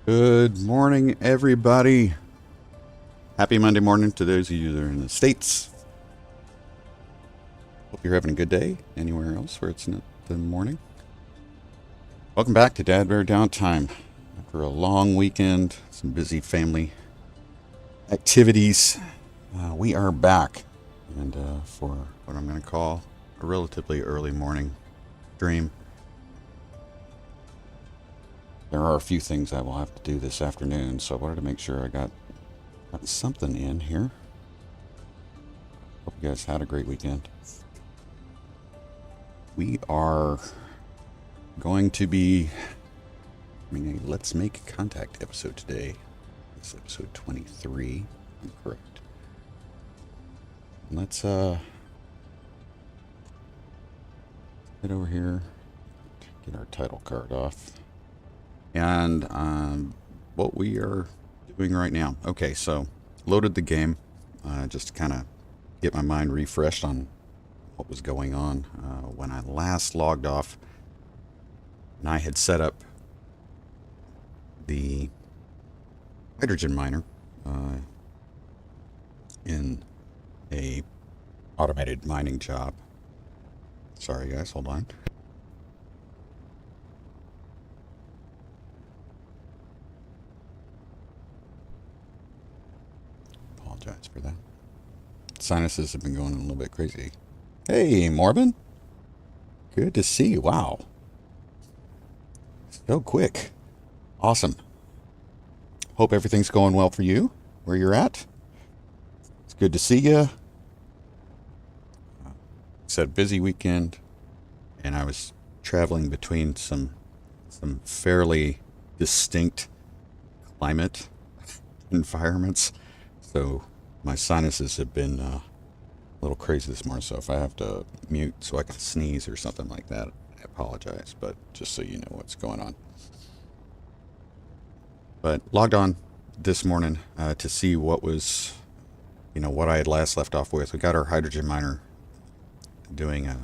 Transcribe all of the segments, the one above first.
Good morning, everybody. Happy Monday morning to those of you that are in the States. Hope you're having a good day anywhere else where it's not the morning. Welcome back to DADBEAR.Downtime. After a long weekend, some busy family activities, we are back. And for what I'm going to call a relatively early morning stream. There are a few things I will have to do this afternoon, so I wanted to make sure I got something in here. Hope you guys had a great weekend. We are going to be doing a Let's Make Contact episode today. It's episode 23, I'm correct. Let's head over here, get our title card off. And what we are doing right now. Okay, so loaded the game just to kind of get my mind refreshed on what was going on when I last logged off. And I had set up the hydrogen miner in a automated mining job. Sorry guys, hold on. Apologize for that. Sinuses have been going a little bit crazy. Hey, Morbin. Good to see you. Wow. So quick. Awesome. Hope everything's going well for you, where you're at. It's good to see you. Said busy weekend, and I was traveling between some fairly distinct climate environments. So my sinuses have been a little crazy this morning, so if I have to mute so I can sneeze or something like that, I apologize, but just so you know what's going on. But logged on this morning to see what was, what I had last left off with. We got our hydrogen miner doing a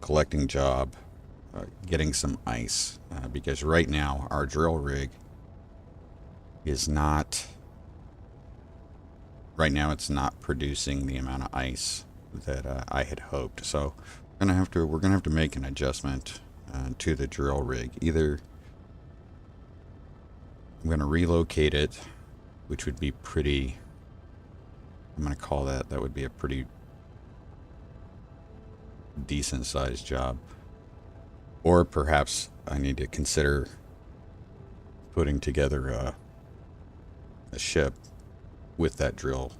collecting job, getting some ice, because right now our drill rig is not... Right now, it's not producing the amount of ice that I had hoped. So, we're gonna have to make an adjustment to the drill rig. Either I'm gonna relocate it, which would be pretty. I'm gonna call that. That would be a pretty decent sized job. Or perhaps I need to consider putting together a ship with that drill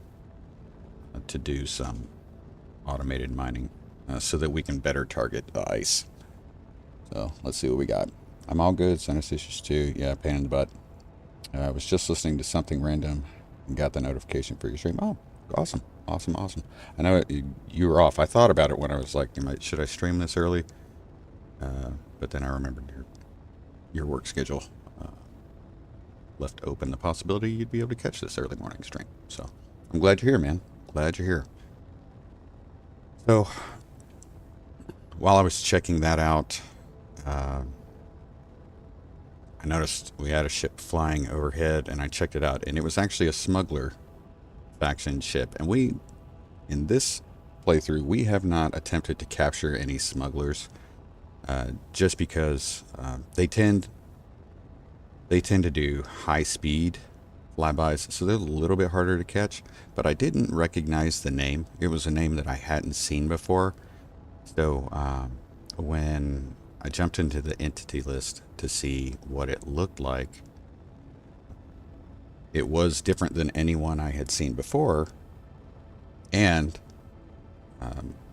to do some automated mining so that we can better target the ice. So let's see what we got. I'm all good. Sinus issues too. Yeah, pain in the butt. I was just listening to something random and got the notification for your stream. Oh, awesome. Awesome. I know you were off. I thought about it when I was like, should I stream this early? But then I remembered your work schedule left open the possibility you'd be able to catch this early morning stream. So I'm glad you're here, man. Glad you're here. So while I was checking that out, I noticed we had a ship flying overhead, and I checked it out, and it was actually a smuggler faction ship. And in this playthrough, we have not attempted to capture any smugglers, just because they tend to do high speed flybys, so they're a little bit harder to catch. But I didn't recognize the name. It was a name that I hadn't seen before. So when I jumped into the entity list to see what it looked like, it was different than anyone I had seen before. And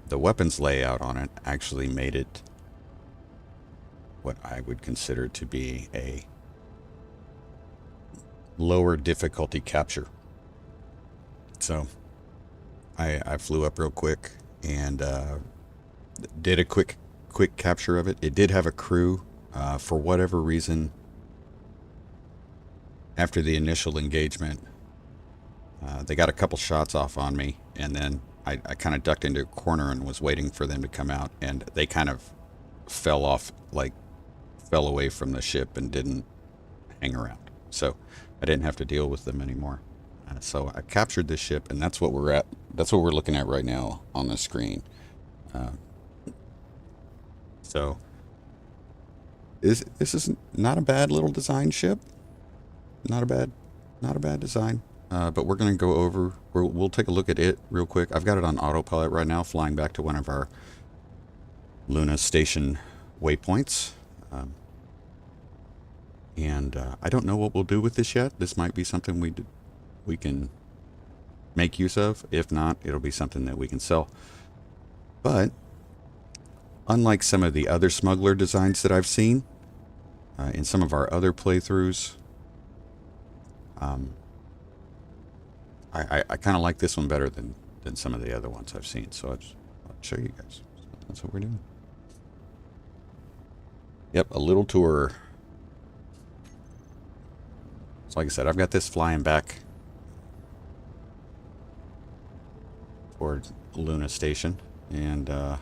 the weapons layout on it actually made it what I would consider to be a lower difficulty capture. So I flew up real quick and did a quick capture of it. It did have a crew. For whatever reason, after the initial engagement, they got a couple shots off on me, and then I kind of ducked into a corner and was waiting for them to come out, and they kind of fell away from the ship and didn't hang around. So I didn't have to deal with them anymore. So I captured this ship, and that's what we're at. That's what we're looking at right now on the screen. So this is not a bad little design ship. Not a bad design. But we're going to go over. We'll take a look at it real quick. I've got it on autopilot right now, flying back to one of our Luna station waypoints. And I don't know what we'll do with this yet. This might be something we can make use of. If not, it'll be something that we can sell. But unlike some of the other smuggler designs that I've seen in some of our other playthroughs, I kind of like this one better than some of the other ones I've seen. So I'll show you guys. So that's what we're doing. Yep, a little tour. So like I said, I've got this flying back toward Luna Station, and to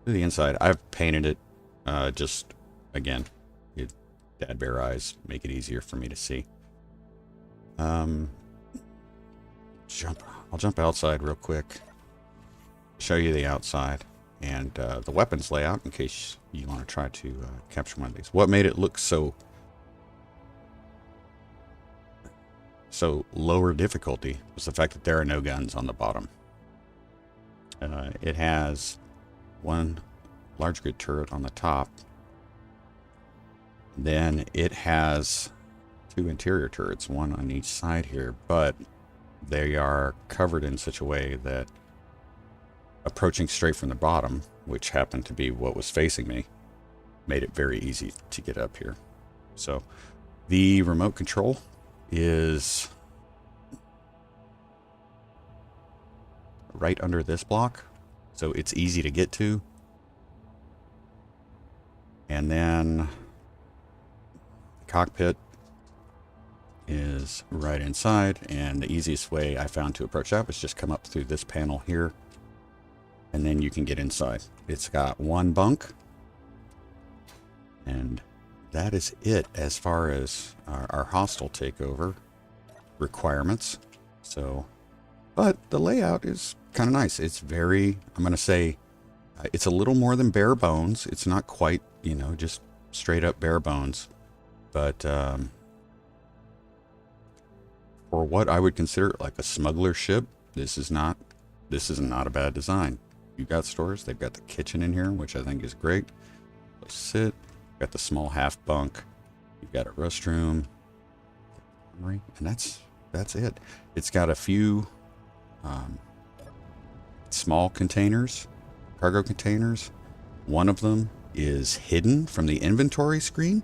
the inside, I've painted it just, again, dad bear eyes, make it easier for me to see. I'll jump outside real quick, show you the outside and the weapons layout in case you want to try to capture one of these. What made it look so lower difficulty was the fact that there are no guns on the bottom. It has one large grid turret on the top. Then it has two interior turrets, one on each side here, but they are covered in such a way that approaching straight from the bottom, which happened to be what was facing me, made it very easy to get up here. So the remote control is right under this block, so it's easy to get to. And then the cockpit is right inside, and the easiest way I found to approach that was just come up through this panel here, and then you can get inside. It's got one bunk, and that is it as far as our hostile takeover requirements. So, but the layout is kind of nice. It's very, I'm going to say, it's a little more than bare bones. It's not quite, you know, just straight up bare bones, but for what I would consider like a smuggler ship, this is not a bad design. You've got stores. They've got the kitchen in here, which I think is great. Let's sit. Got the small half bunk. You've got a restroom, and that's it. It's got a few small containers, cargo containers. One of them is hidden from the inventory screen.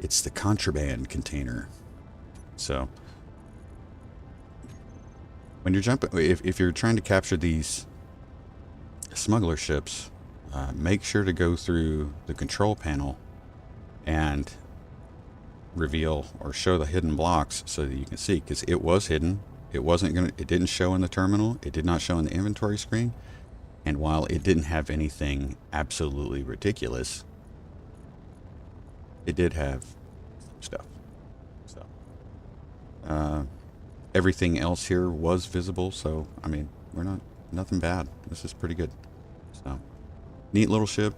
It's the contraband container. So when you're jumping, if you're trying to capture these smuggler ships, make sure to go through the control panel and reveal or show the hidden blocks so that you can see, because it was hidden. It didn't show in the terminal. It did not show in the inventory screen. And while it didn't have anything absolutely ridiculous, it did have stuff. So everything else here was visible. So I mean, nothing bad. This is pretty good. So neat little ship.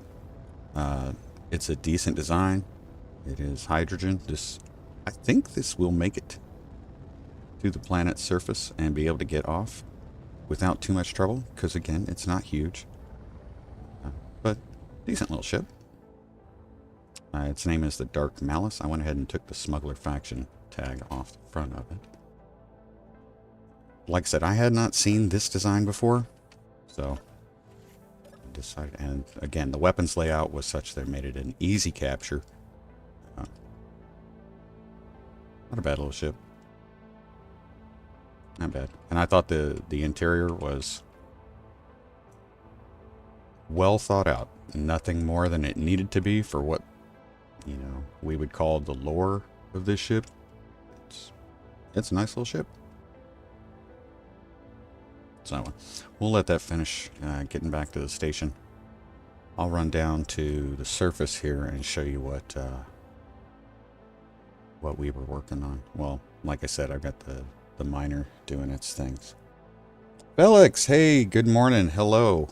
It's a decent design. It is hydrogen. I think this will make it to the planet's surface and be able to get off without too much trouble, because again, it's not huge, but decent little ship. Its name is the Dark Malice. I went ahead and took the Smuggler Faction tag off the front of it. Like I said, I had not seen this design before, so I decided, and again, the weapons layout was such that it made it an easy capture. Not a bad little ship. Not bad. And I thought the interior was well thought out. Nothing more than it needed to be for what, you know, we would call the lore of this ship. It's a nice little ship. So we'll let that finish getting back to the station. I'll run down to the surface here and show you what what we were working on. Well, like I said, I've got the miner doing its things. Felix, hey, good morning. Hello.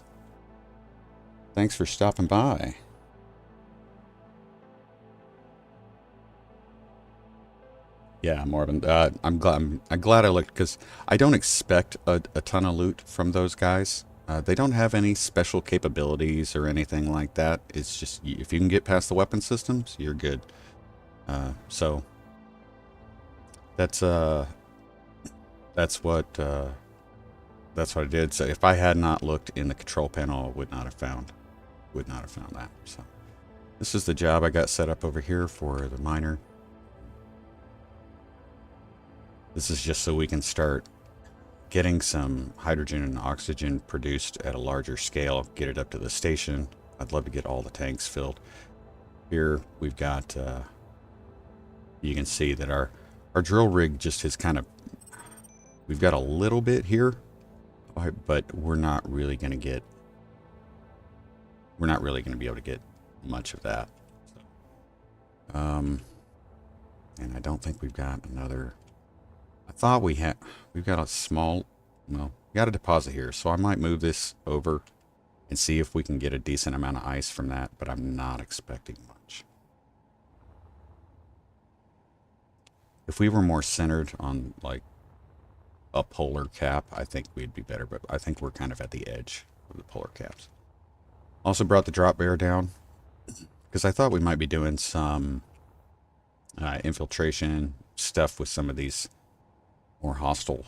Thanks for stopping by. Yeah, Marvin. I'm glad I looked, because I don't expect a ton of loot from those guys. They don't have any special capabilities or anything like that. It's just if you can get past the weapon systems, you're good. So that's what I did. So if I had not looked in the control panel, I would not have found that. So this is the job I got set up over here for the miner. This is just so we can start getting some hydrogen and oxygen produced at a larger scale, get it up to the station. I'd love to get all the tanks filled. Here we've got, you can see that our drill rig just is kind of, we've got a little bit here, but we're not really going to be able to get much of that. So, and I don't think we've got another. I thought we've got a small, well, we got a deposit here, so I might move this over and see if we can get a decent amount of ice from that, but I'm not expecting much. If we were more centered on like a polar cap, I think we'd be better, but I think we're kind of at the edge of the polar caps. Also brought the drop bear down because I thought we might be doing some infiltration stuff with some of these more hostile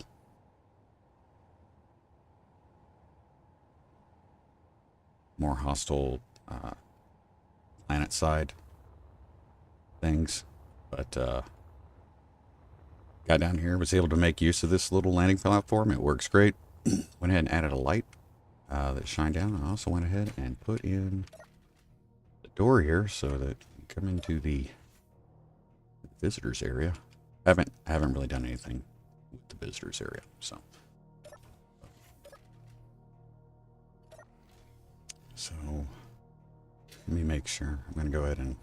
planet side things, but got down here, was able to make use of this little landing platform. It works great. Went ahead and added a light that shined down. I also went ahead and put in the door here so that you come into the visitors area. I haven't really done anything with the visitors area, so let me make sure. I'm going to go ahead and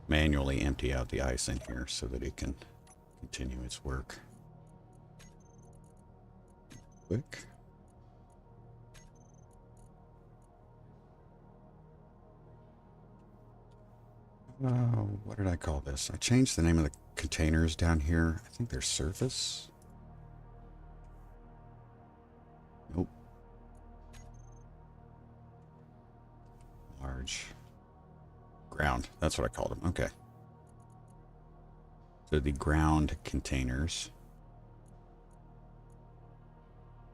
manually empty out the ice in here so that it can continue its work. Quick. What did I call this? I changed the name of the containers down here. I think they're surface. Nope. Large. Ground. That's what I called them. Okay. So the ground containers.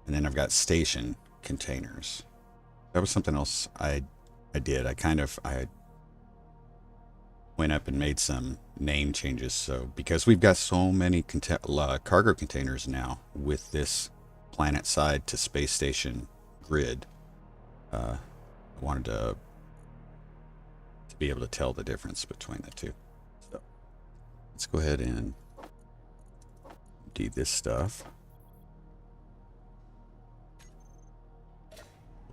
And then I've got station containers. That was something else I did. I went up and made some name changes. So because we've got so many cargo containers now with this planet side to space station grid, I wanted to be able to tell the difference between the two. So let's go ahead and do this stuff.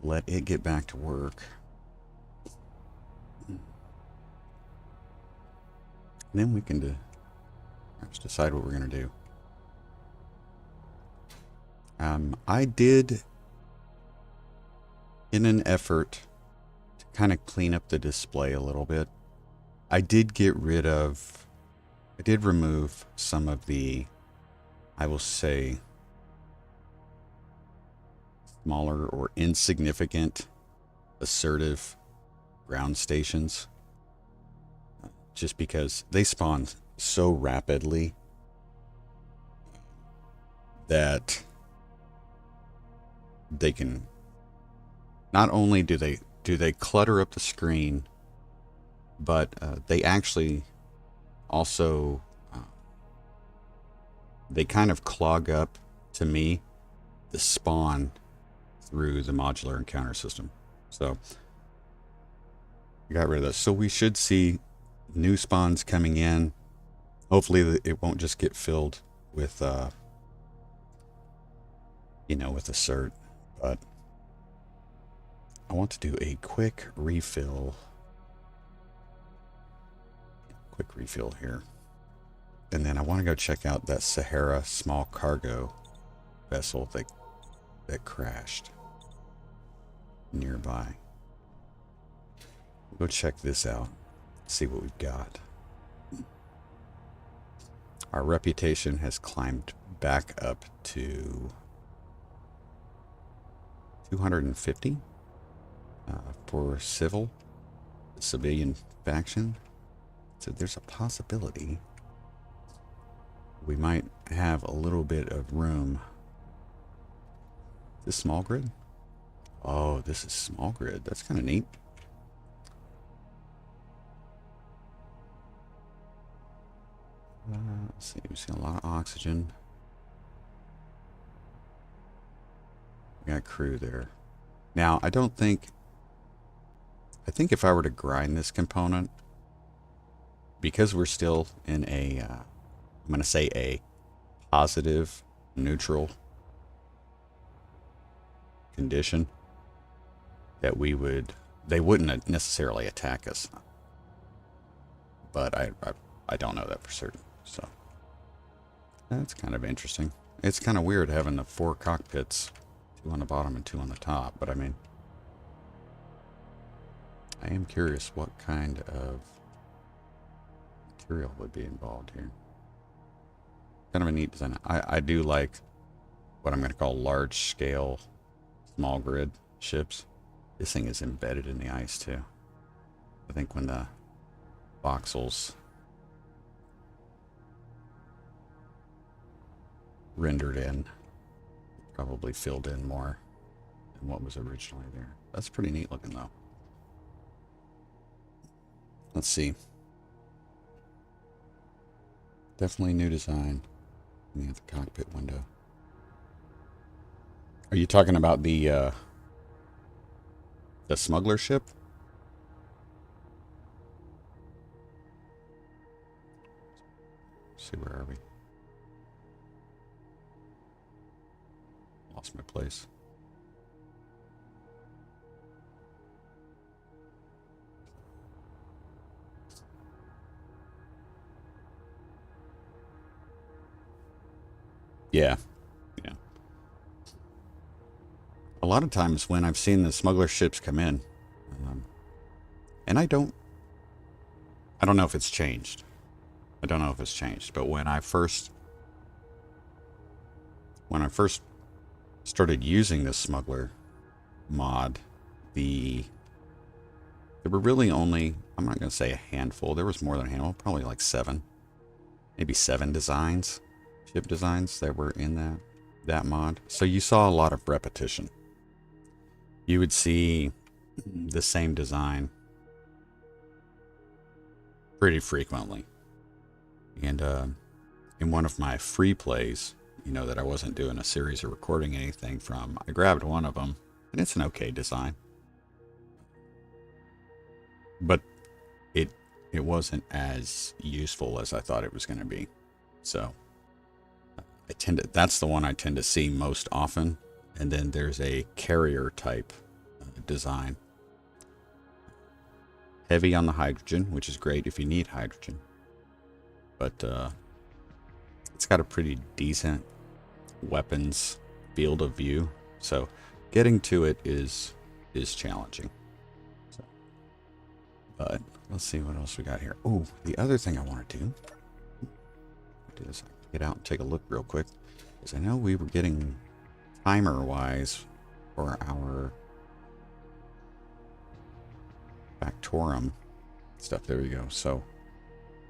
Let it get back to work. And then we can perhaps decide what we're going to do. I did, in an effort to kind of clean up the display a little bit, I did remove some of the, I will say, smaller or insignificant assertive ground stations. Just because they spawn so rapidly that they can, not only do they clutter up the screen, but they actually also they kind of clog up, to me, the spawn through the modular encounter system. So I got rid of those. So we should see new spawns coming in. Hopefully it won't just get filled with with a cert, but I want to do a quick refill here. And then I want to go check out that Sahara small cargo vessel that crashed nearby. We'll go check this out, see what we've got. Our reputation has climbed back up to 250 for civilian faction. So there's a possibility we might have a little bit of room. Is this small grid? Oh, this is small grid. That's kind of neat. Let's see, we see a lot of oxygen. We got crew there. Now, I think if I were to grind this component, because we're still in a, I'm going to say a positive, neutral condition, that they wouldn't necessarily attack us. But I don't know that for certain. So that's kind of interesting. It's kind of weird having the 4 cockpits, 2 on the bottom and 2 on the top. But I mean, I am curious what kind of material would be involved here. Kind of a neat design. I do like what I'm going to call large scale, small grid ships. This thing is embedded in the ice too. I think when the voxels rendered in, probably filled in more than what was originally there. That's pretty neat looking though. Let's see. Definitely new design. We have the cockpit window. Are you talking about the smuggler ship? Let's see, where are we? Lost my place. Yeah. A lot of times when I've seen the smuggler ships come in, and I don't know if it's changed. I don't know if it's changed, but when I first started using the smuggler mod, there were really only, I'm not going to say a handful, there was more than a handful, probably like 7, maybe 7 designs, ship designs that were in that mod. So you saw a lot of repetition. You would see the same design pretty frequently. And in one of my free plays, that I wasn't doing a series or recording anything from, I grabbed one of them, and it's an okay design. But it wasn't as useful as I thought it was going to be. So that's the one I tend to see most often. And then there's a carrier type design. Heavy on the hydrogen, which is great if you need hydrogen. But it's got a pretty decent weapons field of view. So getting to it is challenging. So, but let's see what else we got here. Oh, the other thing I want to do is get out and take a look real quick. Because I know we were getting timer-wise for our Factorum stuff. There we go. So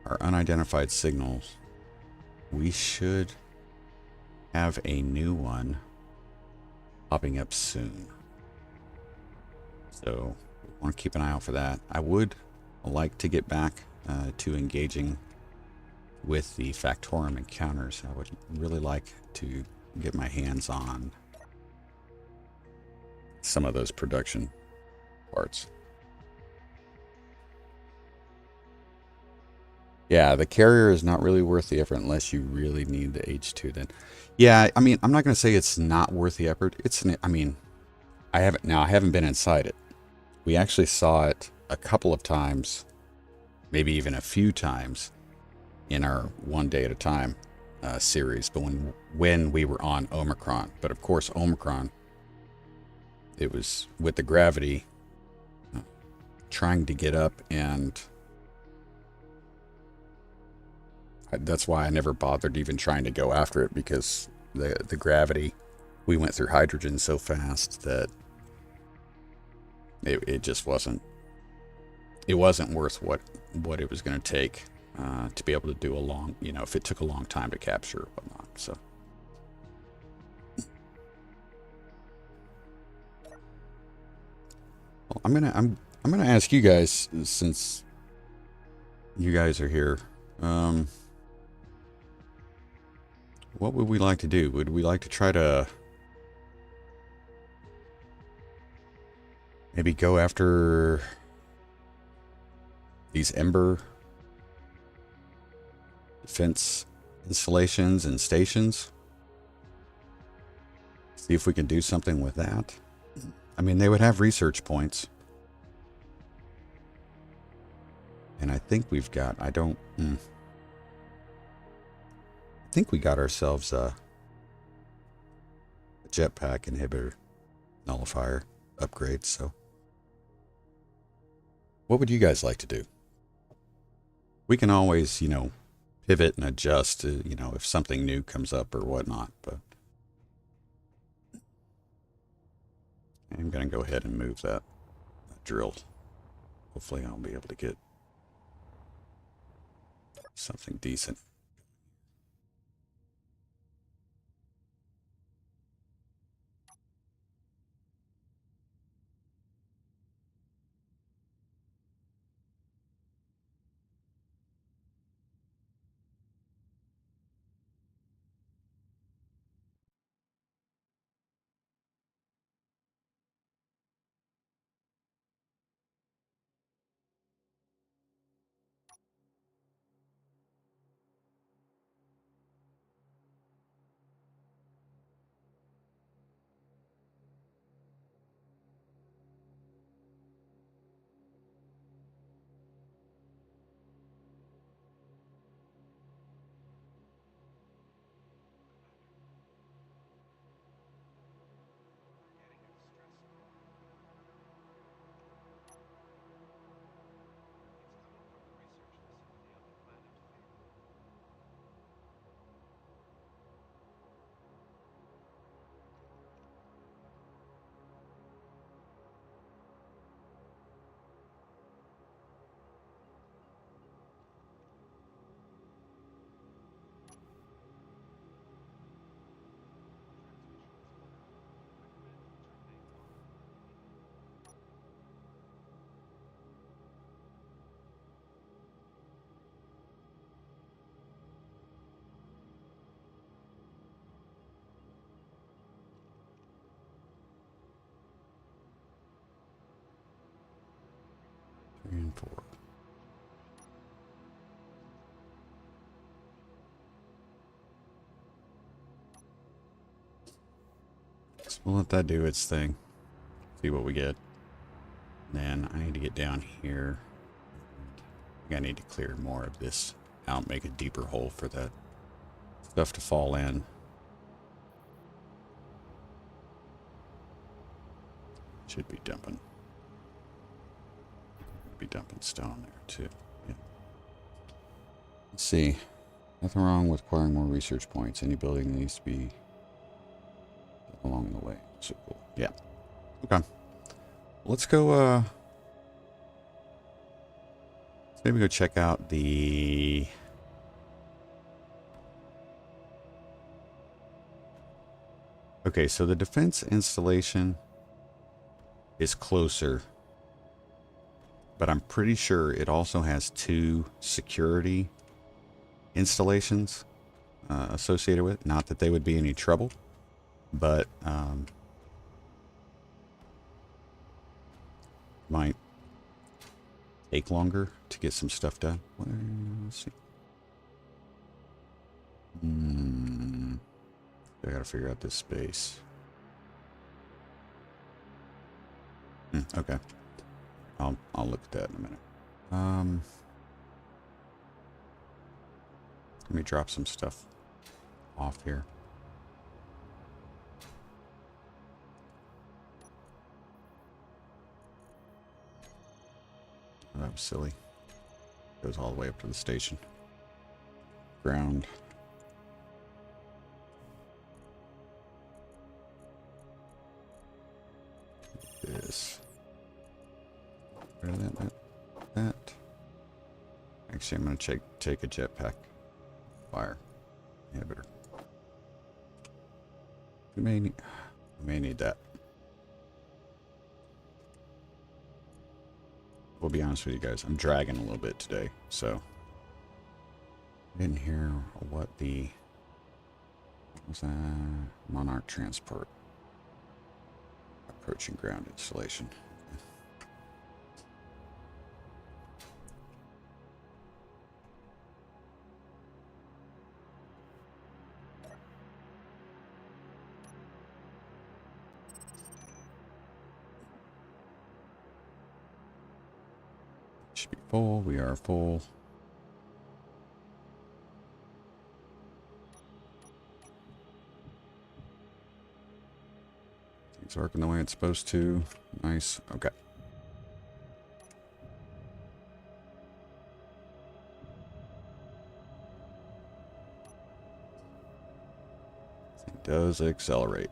our unidentified signals, we should have a new one popping up soon. So we want to keep an eye out for that. I would like to get back to engaging with the Factorum encounters. I would really like to get my hands on some of those production parts. Yeah, the carrier is not really worth the effort unless you really need the H2 then. Yeah, I mean, I'm not going to say it's not worth the effort. I haven't been inside it. We actually saw it a couple of times, maybe even a few times in our One Day at a Time series, but when we were on Omicron. But of course, Omicron, it was with the gravity trying to get up, and that's why I never bothered even trying to go after it, because the gravity, we went through hydrogen so fast that it just wasn't worth what it was going to take to be able to do a long, if it took a long time to capture or whatnot. So well, I'm gonna ask you guys, since you guys are here, what would we like to do? Would we like to try to maybe go after these Ember defense installations and stations? See if we can do something with that. I mean, they would have research points. And I think we've got, I think we got ourselves a jetpack inhibitor nullifier upgrade. So what would you guys like to do? We can always, pivot and adjust, if something new comes up or whatnot, but I'm going to go ahead and move that drill. Hopefully I'll be able to get something decent. And 4. So we'll let that do its thing. See what we get. Then I need to get down here. I think I need to clear more of this out, make a deeper hole for that stuff to fall in. Should be dumping. Be dumping stone there too. Yeah. Let's see. Nothing wrong with acquiring more research points. Any building needs to be along the way. So cool. Yeah. Okay. Let's go, let's maybe go check out the... Okay, so the defense installation is closer, but I'm pretty sure it also has 2 security installations associated with it. Not that they would be any trouble, but might take longer to get some stuff done. Let's see. I gotta figure out this space. Okay. I'll look at that in a minute. Let me drop some stuff off here. Oh, that was silly. Goes all the way up to the station. Ground. This. That. Actually, I'm going to take a jetpack fire inhibitor. We may need that. We'll be honest with you guys. I'm dragging a little bit today, so I didn't hear what was that? Monarch transport approaching ground installation. Should be full. We are full. Things working the way it's supposed to. Nice. Okay. It does accelerate.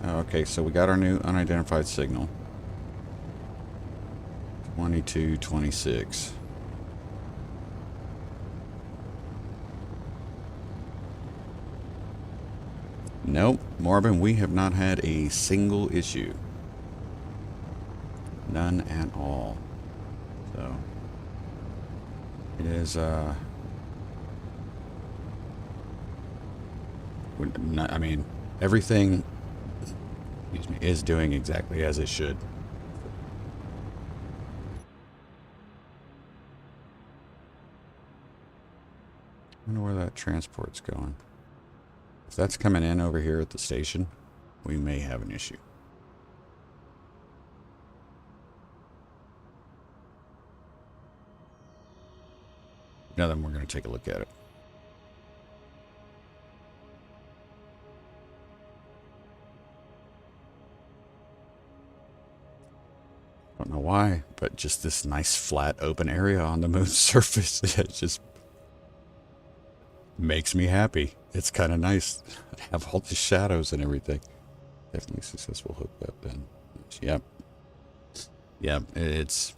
Okay, so we got our new unidentified signal. 2226. Nope, Marvin, we have not had a single issue. None at all. So it is I mean, everything, excuse me, is doing exactly as it should. I wonder where that transport's going. If that's coming in over here at the station, we may have an issue. Now then, we're going to take a look at it. Don't know why, but just this nice flat open area on the moon's surface, it just makes me happy. It's kind of nice to have all the shadows and everything. Definitely successful hook up then. Yep. Yep, it's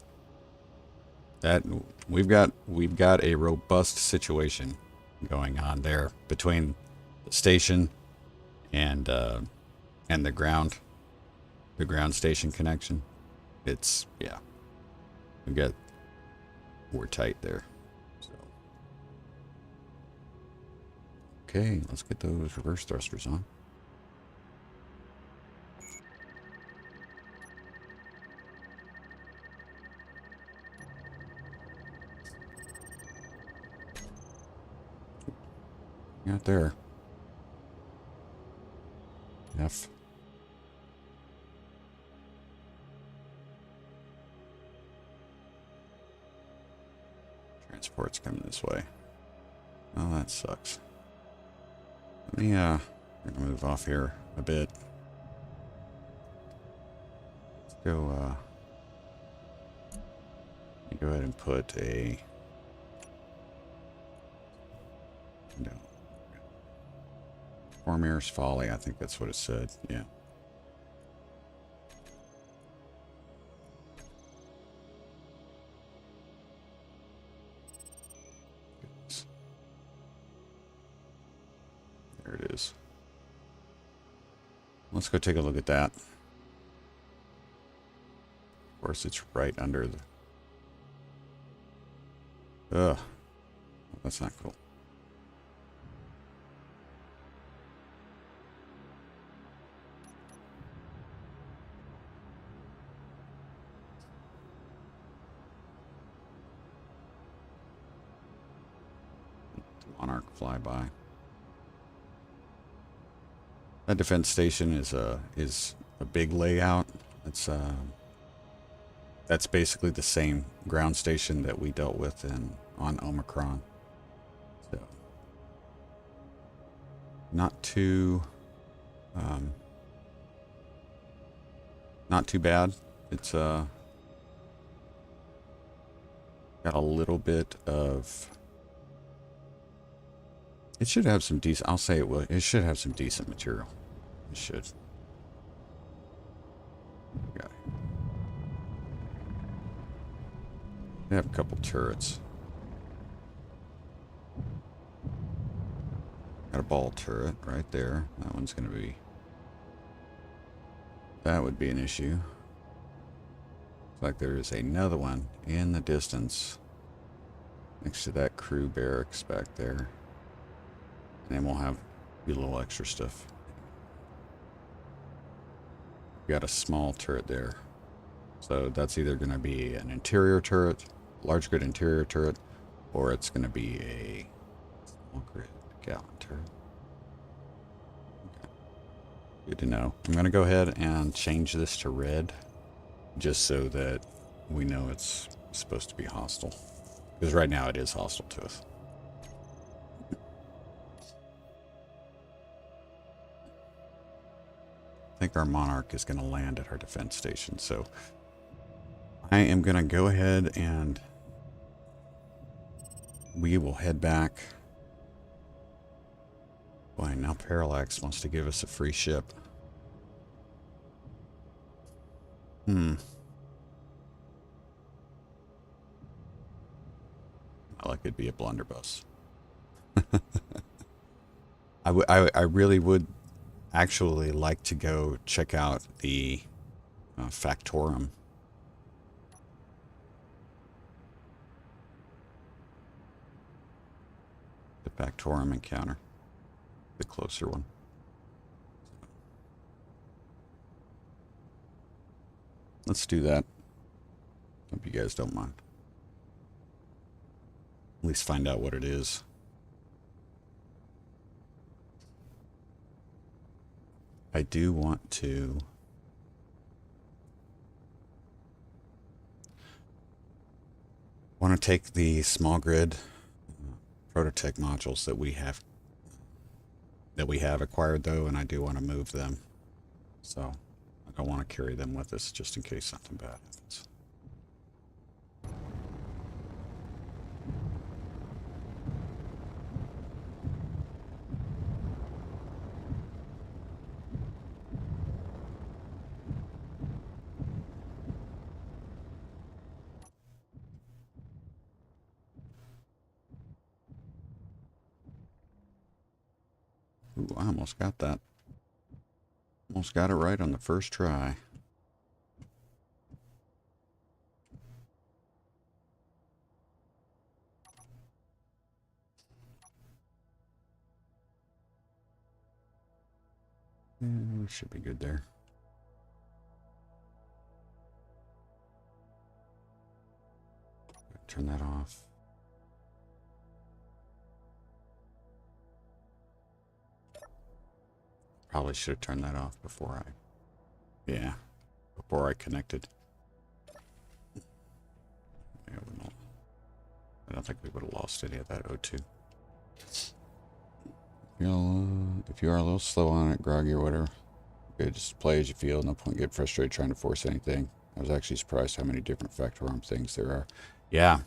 that we've got a robust situation going on there between the station and the ground station connection. It's, yeah, we're tight there. So okay, let's get those reverse thrusters on. Out there. F. Transport's coming this way. Oh, that sucks. Let me, we're gonna move off here a bit. Let's go, let me go ahead and put a, no, Cormier's Folly, I think that's what it said, yeah. There it is. Let's go take a look at that. Of course, it's right under the... Ugh. That's not cool. Monarch flyby. That defense station is a big layout. It's That's basically the same ground station that we dealt with on Omicron. So not too bad. It's got a little bit of, it should have some decent, I'll say it will, it should have some decent material. It should. Got it. They have a couple turrets. Got a ball turret right there. That one's going to be... That would be an issue. Looks like there is another one in the distance next to that crew barracks back there. And then we'll have a little extra stuff. Got a small turret there. So that's either going to be an interior turret, large grid interior turret, or it's going to be a small grid gallon turret. Okay. Good to know. I'm going to go ahead and change this to red, just so that we know it's supposed to be hostile. Because right now it is hostile to us. I think our Monarch is going to land at our defense station, so I am going to go ahead and we will head back. Boy, now Parallax wants to give us a free ship. I like it'd be a blunderbuss. I really would actually like to go check out the Factorum. The Factorum encounter. The closer one. Let's do that. Hope you guys don't mind. At least find out what it is. I do want to take the small grid Prototech modules that we have acquired though, and I do want to move them. So I don't want to carry them with us just in case something bad happens. Ooh, I almost got that. Almost got it right on the first try. Yeah, we should be good there. Turn that off. Probably should have turned that off before before I connected. Yeah, I don't think we would have lost any of that O2. If you are a little slow on it, groggy or whatever, okay, just play as you feel. No point getting frustrated trying to force anything. I was actually surprised how many different Factorum things there are. Yeah.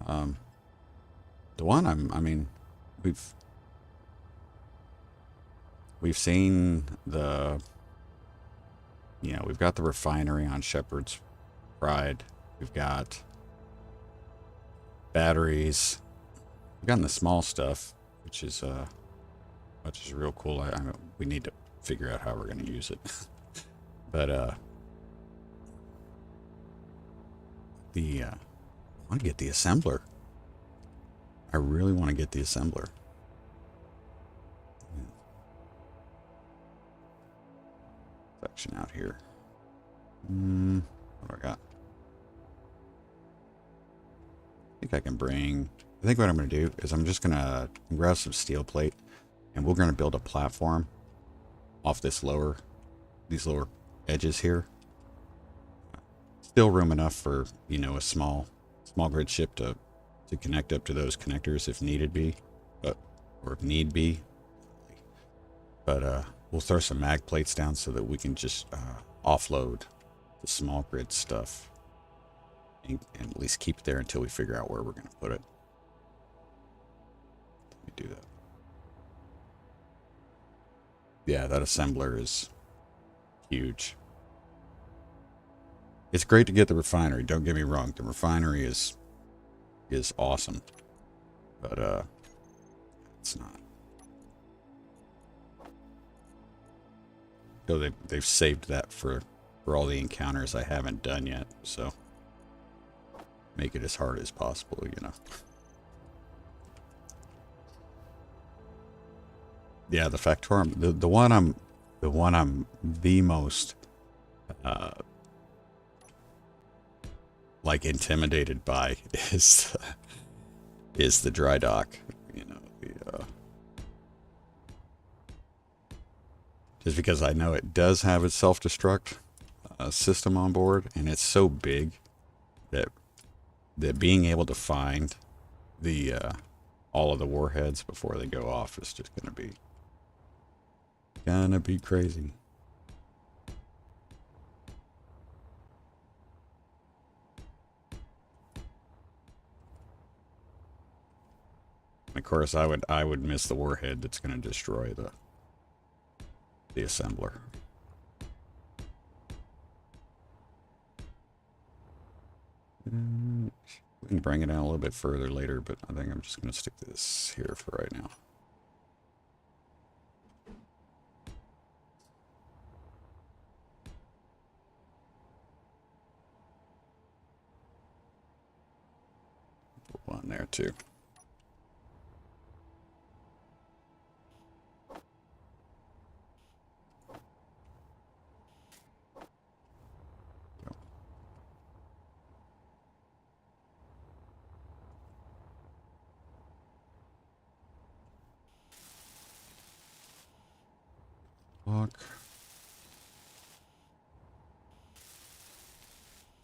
The one I mean, we've seen the, we've got the refinery on Shepherd's Pride. We've got batteries. We've gotten the small stuff, which is real cool. We need to figure out how we're going to use it. But I want to get the assembler. I really want to get the assembler. Section out here. What do I got? I think I can bring... I think what I'm going to do is I'm just going to grab some steel plate, and we're going to build a platform off these lower edges here. Still room enough for, you know, a small grid ship to connect up to those connectors if needed be, or if need be. But we'll throw some mag plates down so that we can just offload the small grid stuff and at least keep it there until we figure out where we're going to put it. Let me do that. Yeah, that assembler is huge. It's great to get the refinery, don't get me wrong. The refinery is awesome. But it's not. So they've saved that for all the encounters I haven't done yet, so make it as hard as possible, you know. Yeah, the Factorum, the one I'm the most like intimidated by is the dry dock, you know, just because I know it does have its self-destruct system on board, and it's so big that being able to find the all of the warheads before they go off is just gonna be crazy. Of course, I would miss the warhead that's going to destroy the assembler. We can bring it down a little bit further later, but I think I'm just going to stick this here for right now. Put one there too.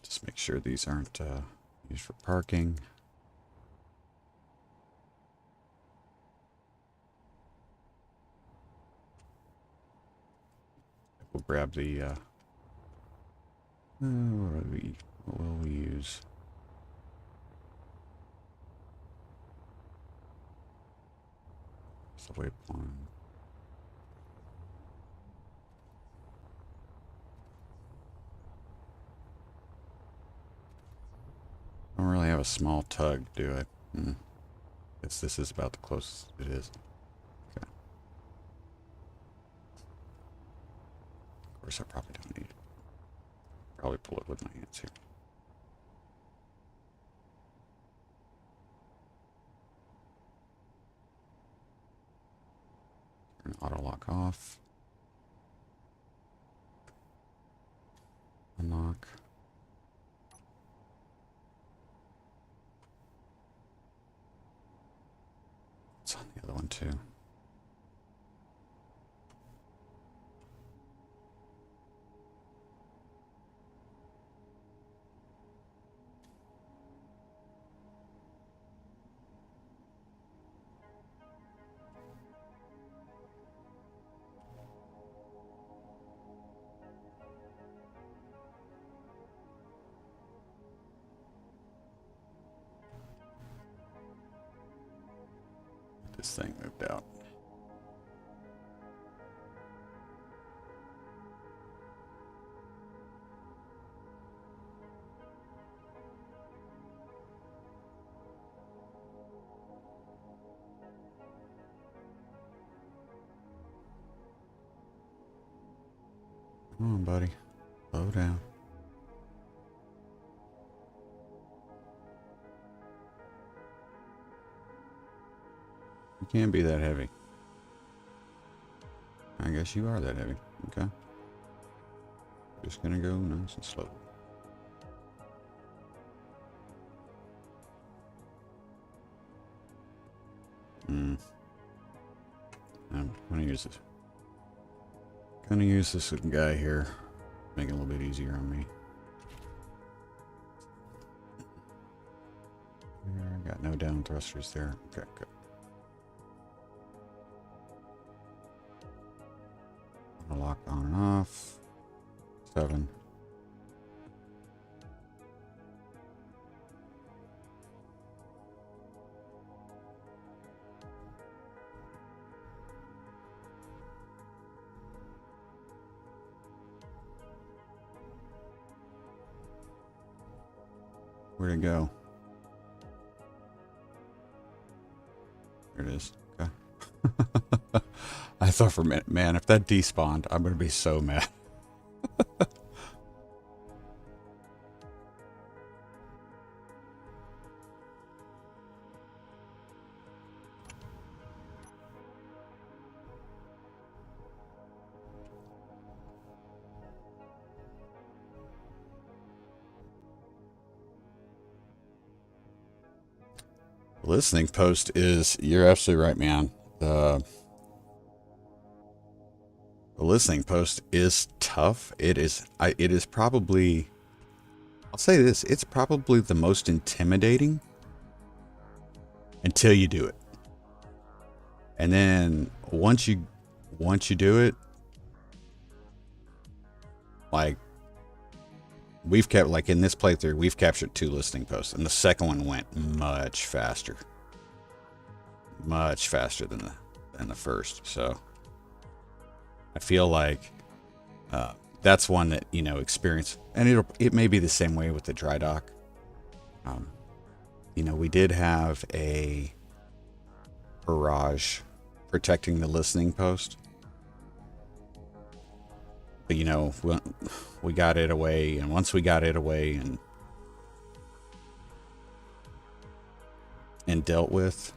Just make sure these aren't used for parking. We'll grab the what will we use? What's the waypoint? I don't really have a small tug, do I? Guess this is about the closest it is. Okay. Of course, I probably don't need it. Probably pull it with my hands here. Turn auto lock off. Unlock. It's on the other one too. This thing moved out. Come on, buddy. Slow down. You can't be that heavy. I guess you are that heavy. Okay. Just gonna go nice and slow. I'm gonna use this. Gonna use this guy here. Make it a little bit easier on me. Got no down thrusters there. Okay, good. Lock on and off. 7. Where'd it go? There it is. Okay. I thought for a minute, man, if that despawned, I'm going to be so mad. Listening post is, you're absolutely right, man. The listening post is tough. It is probably, I'll say this, it's probably the most intimidating until you do it. And then once you do it, like we've kept, like in this playthrough, we've captured 2 listening posts, and the second one went much faster than the first. So I feel like that's one that, you know, experience, and it may be the same way with the dry dock. You know, we did have a barrage protecting the listening post, but you know, we got it away, and once we got it away and dealt with,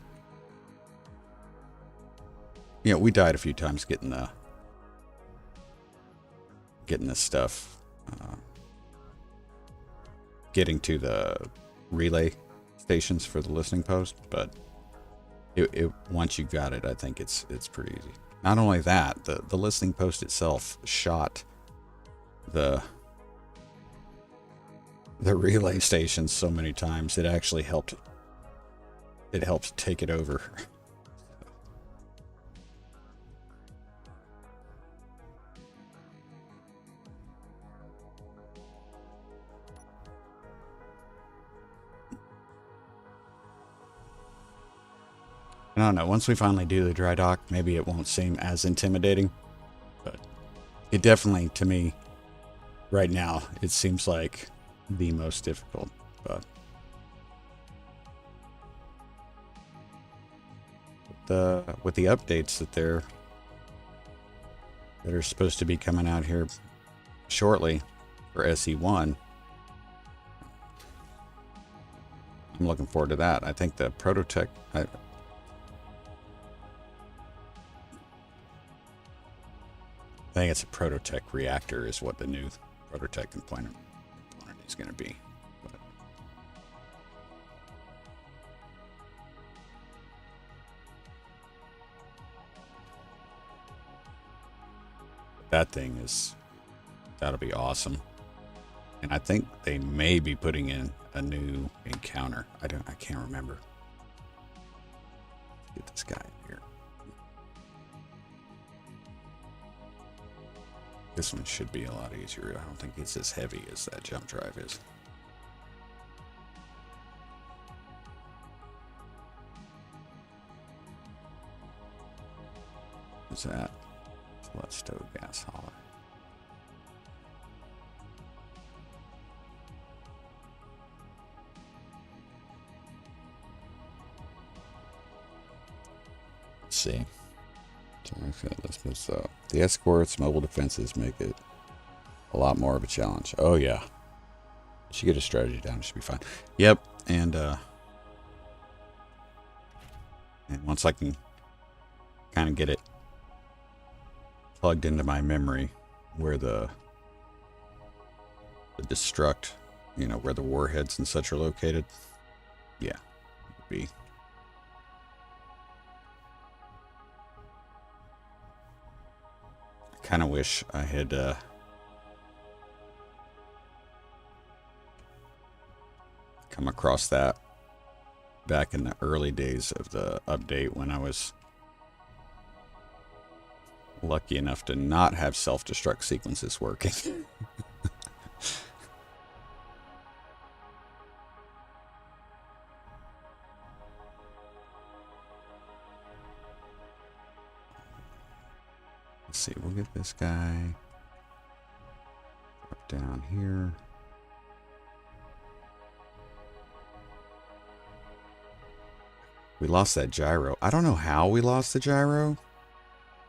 you know, we died a few times getting this stuff, getting to the relay stations for the listening post, but it once you got it, I think it's pretty easy. Not only that, the listening post itself shot the relay stations so many times, it actually helped take it over. I don't know, once we finally do the dry dock, maybe it won't seem as intimidating, but it definitely, to me, right now, it seems like the most difficult. But with the updates that are supposed to be coming out here shortly for SE1, I'm looking forward to that. I think the Prototech, I think it's a Prototech reactor is what the new Prototech component is going to be. But that thing that'll be awesome. And I think they may be putting in a new encounter. I can't remember. Let's get this guy in here. This one should be a lot easier. I don't think it's as heavy as that jump drive is. What's that? Let's stow gas hauler. Let's see. The escorts, mobile defenses make it a lot more of a challenge. Oh yeah, she get a strategy down, it should be fine. Yep, and once I can kind of get it plugged into my memory, where the destruct, you know, where the warheads and such are located. Yeah, it would be. Kind of wish I had come across that back in the early days of the update when I was lucky enough to not have self-destruct sequences working. Let's see, we'll get this guy up down here. We lost that gyro. I don't know how we lost the gyro,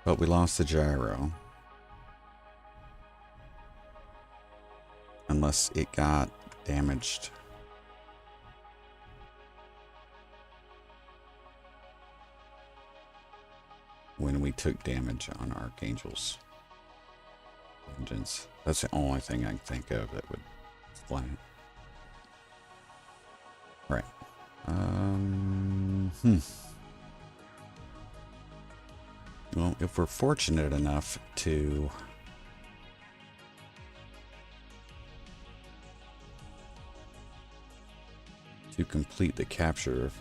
but we lost the gyro. Unless it got damaged. When we took damage on Archangel's engines. That's the only thing I can think of that would explain it. Right. Well, if we're fortunate enough to complete the capture of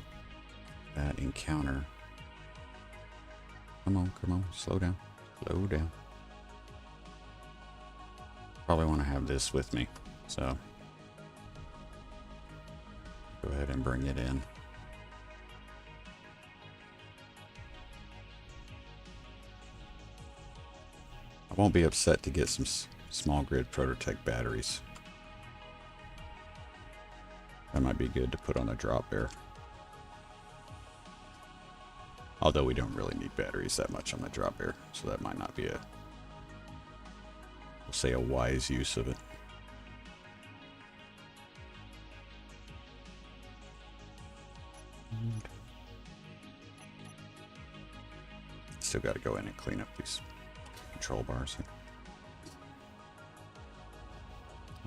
that encounter. Come on, slow down, slow down. Probably want to have this with me, so go ahead and bring it in. I won't be upset to get some small grid Prototech batteries. That might be good to put on a drop bear. Although we don't really need batteries that much on the drop bear, so that might not be a, we'll say, a wise use of it. Still got to go in and clean up these control bars here.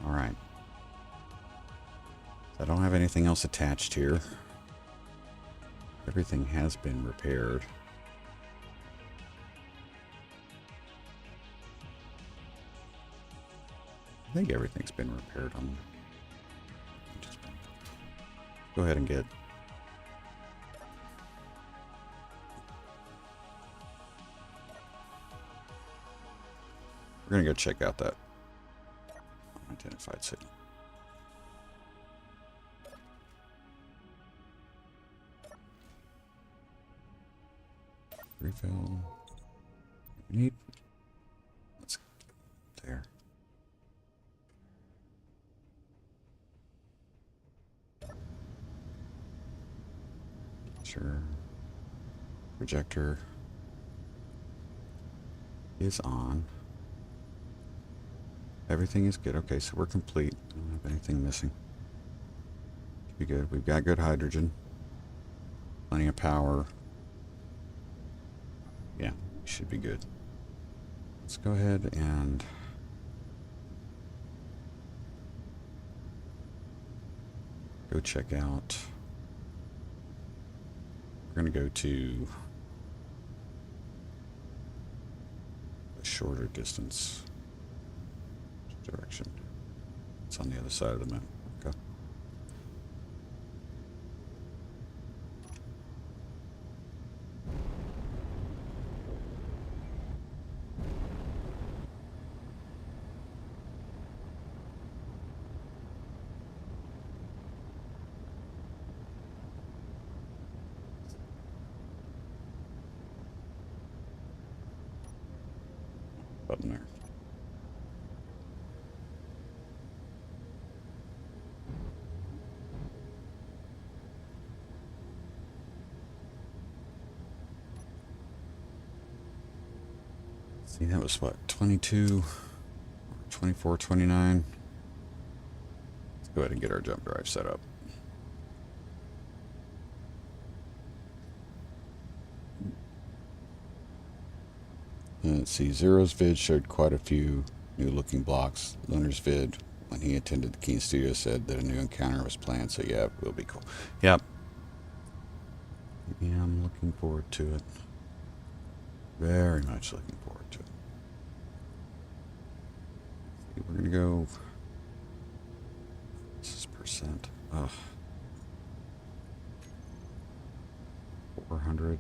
All right. I don't have anything else attached here. Everything has been repaired. I think everything's been repaired on. Just go ahead and get. We're gonna go check out that unidentified signal. Refill. Need. Let's get there. Sure. Projector is on. Everything is good. Okay, so we're complete. I don't have anything missing. Should be good. We've got good hydrogen. Plenty of power. Yeah, we should be good. Let's go ahead and go check out. We're going to go to a shorter distance direction. It's on the other side of the map. Okay. Button there. See, that was what, 22, 24, 29. Let's go ahead and get our jump drive set up. And let's see, Zero's vid showed quite a few new looking blocks. Lunar's vid, when he attended the Keen Studio, said that a new encounter was planned, so yeah, it will be cool. Yep. Yeah, I'm looking forward to it. Very much looking forward to it. We're gonna go. This is percent. Ugh. 400.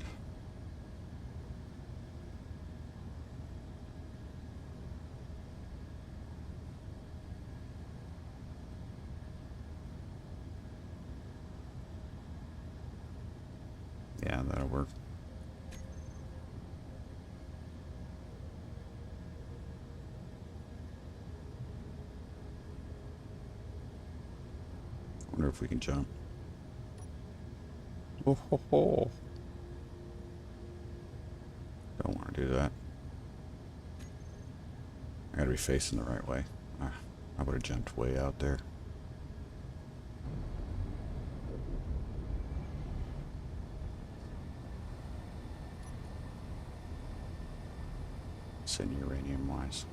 Yeah, that'll work. Wonder if we can jump. Oh ho ho. Don't want to do that. I gotta be facing the right way. I would have jumped way out there. Send uranium wise.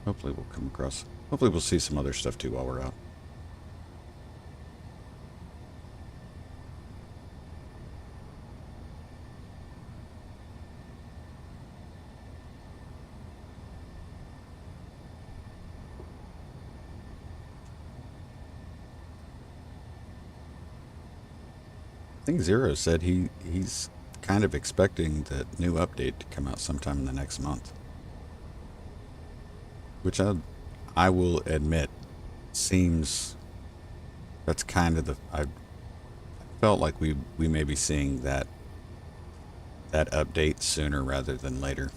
Hopefully we'll come across. Hopefully we'll see some other stuff too while we're out. I think Zero said he's kind of expecting that new update to come out sometime in the next month. Which I will admit seems, that's kind of I felt like we may be seeing that update sooner rather than later.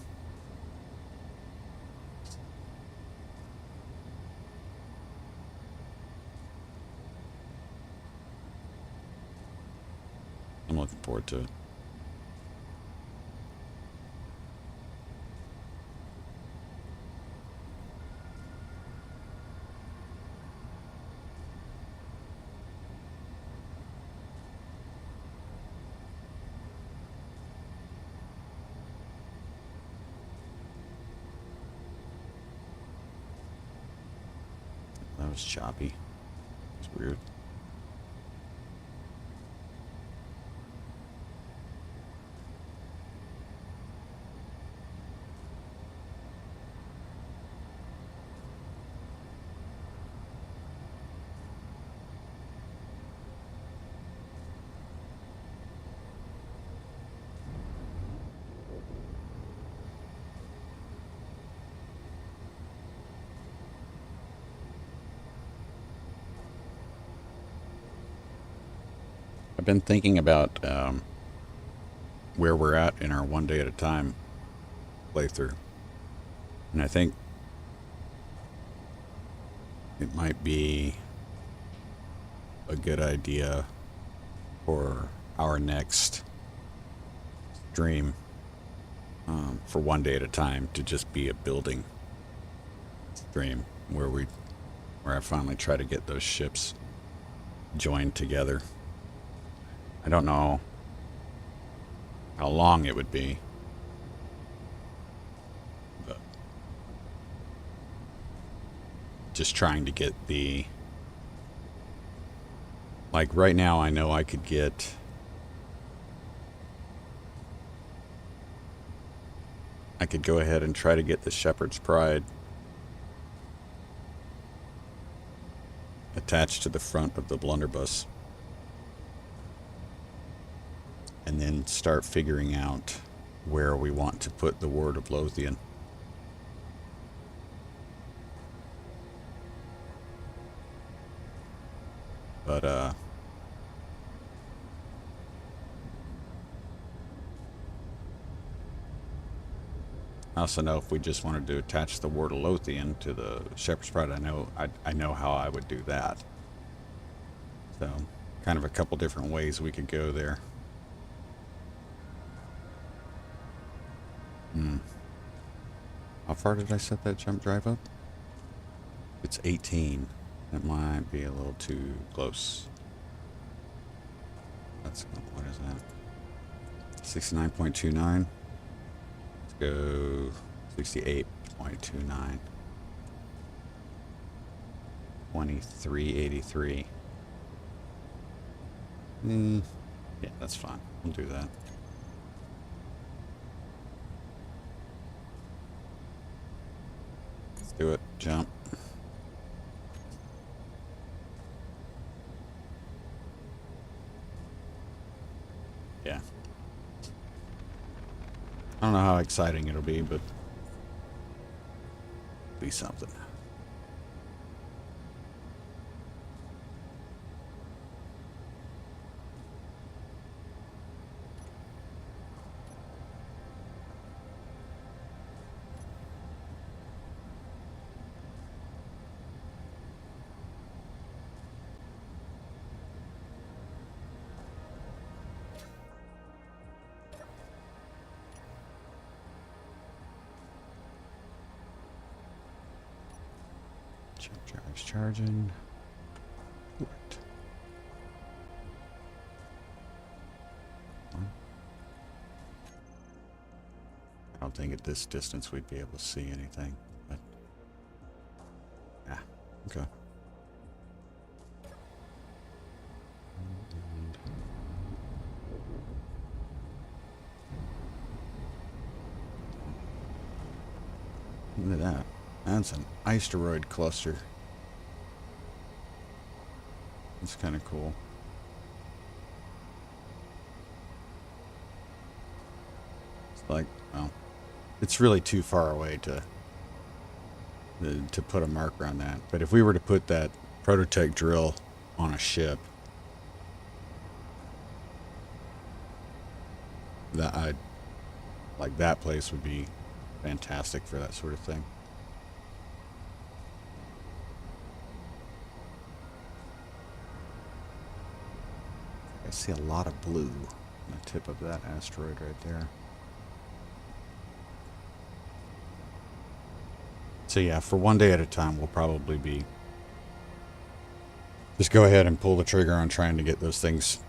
I'm looking forward to it. That was choppy. It's weird. I've been thinking about where we're at in our one day at a time playthrough. And I think it might be a good idea for our next stream for one day at a time to just be a building stream where I finally try to get those ships joined together. I don't know how long it would be, but just trying to get like right now I know I could go ahead and try to get the Shepherd's Pride attached to the front of the blunderbuss. And then start figuring out where we want to put the Word of Lothian. But I also know if we just wanted to attach the Word of Lothian to the Shepherd's Pride, I know how I would do that. So kind of a couple different ways we could go there. How far did I set that jump drive up? It's 18. That might be a little too close. What is that? 69.29. Let's go 68.29. 2383. Yeah, that's fine. We'll do that. Do it. Jump. Yeah. I don't know how exciting it'll be, but it'll be something. Check drive's charging. What? I don't think at this distance we'd be able to see anything, but yeah, okay. Look at that. That's an asteroid cluster. It's kind of cool. It's like, well, it's really too far away to put a marker on that. But if we were to put that prototype drill on a ship, that place would be fantastic for that sort of thing. I see a lot of blue on the tip of that asteroid right there. So yeah, for one day at a time, we'll probably be just go ahead and pull the trigger on trying to get those things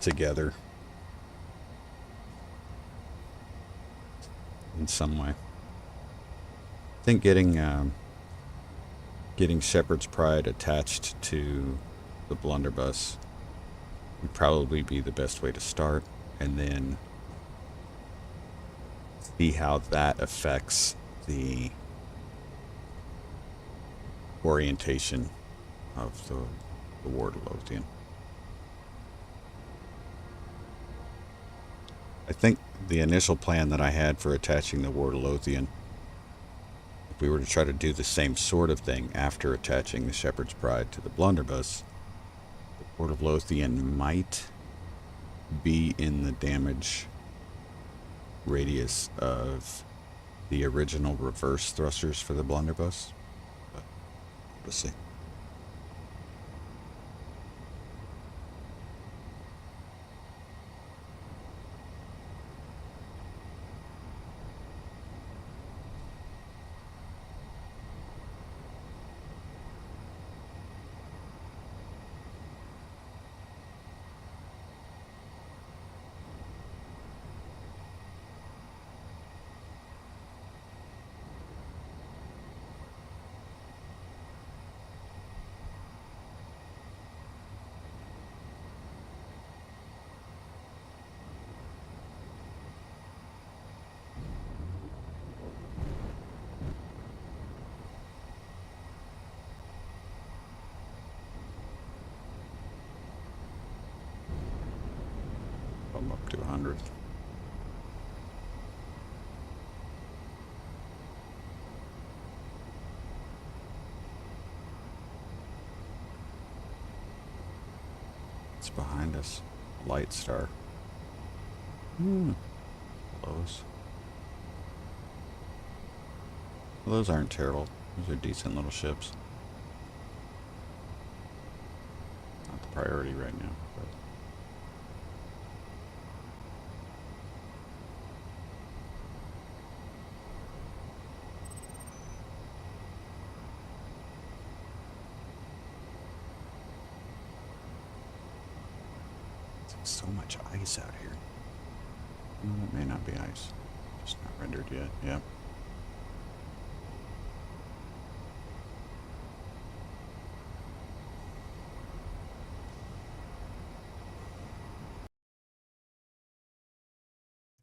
together in some way. I think getting Shepherd's Pride attached to the blunderbuss would probably be the best way to start, and then see how that affects the orientation of the Ward-Lothian. I think the initial plan that I had for attaching the Ward-Lothian, if we were to try to do the same sort of thing after attaching the Shepherd's Pride to the blunderbuss, the Ward-Lothian might be in the damage radius of the original reverse thrusters for the blunderbuss. But we'll see. I'm up to 100. It's behind us. Light star. Close. Well, those aren't terrible. Those are decent little ships. Not the priority right now, but so much ice out here. Well, it may not be ice. Just not rendered yet. Yep.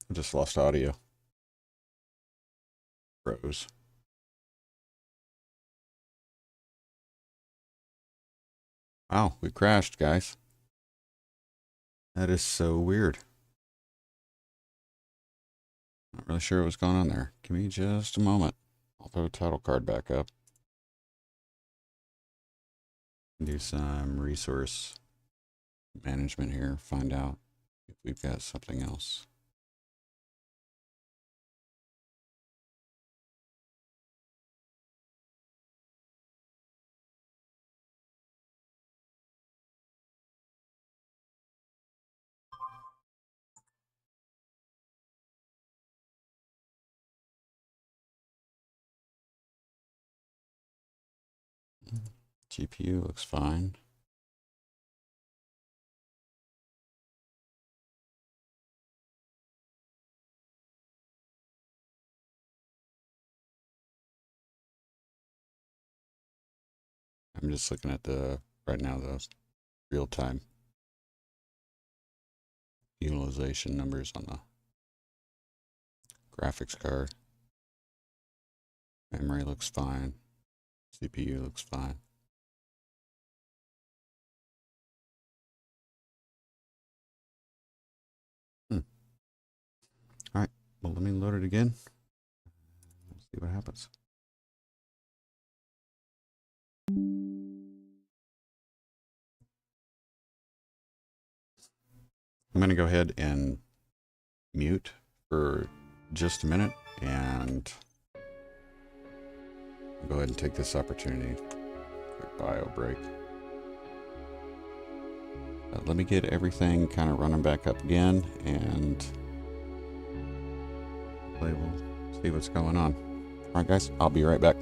I just lost audio. Froze. Wow, we crashed, guys. That is so weird. Not really sure what's going on there. Give me just a moment. I'll throw the title card back up. Do some resource management here. Find out if we've got something else. GPU looks fine. I'm just looking at right now the real-time utilization numbers on the graphics card. Memory looks fine. CPU looks fine. All right, well, let me load it again. Let's see what happens. I'm going to go ahead and mute for just a minute and go ahead and take this opportunity. Quick bio break. Let me get everything kind of running back up again and we'll see what's going on. All right, guys, I'll be right back.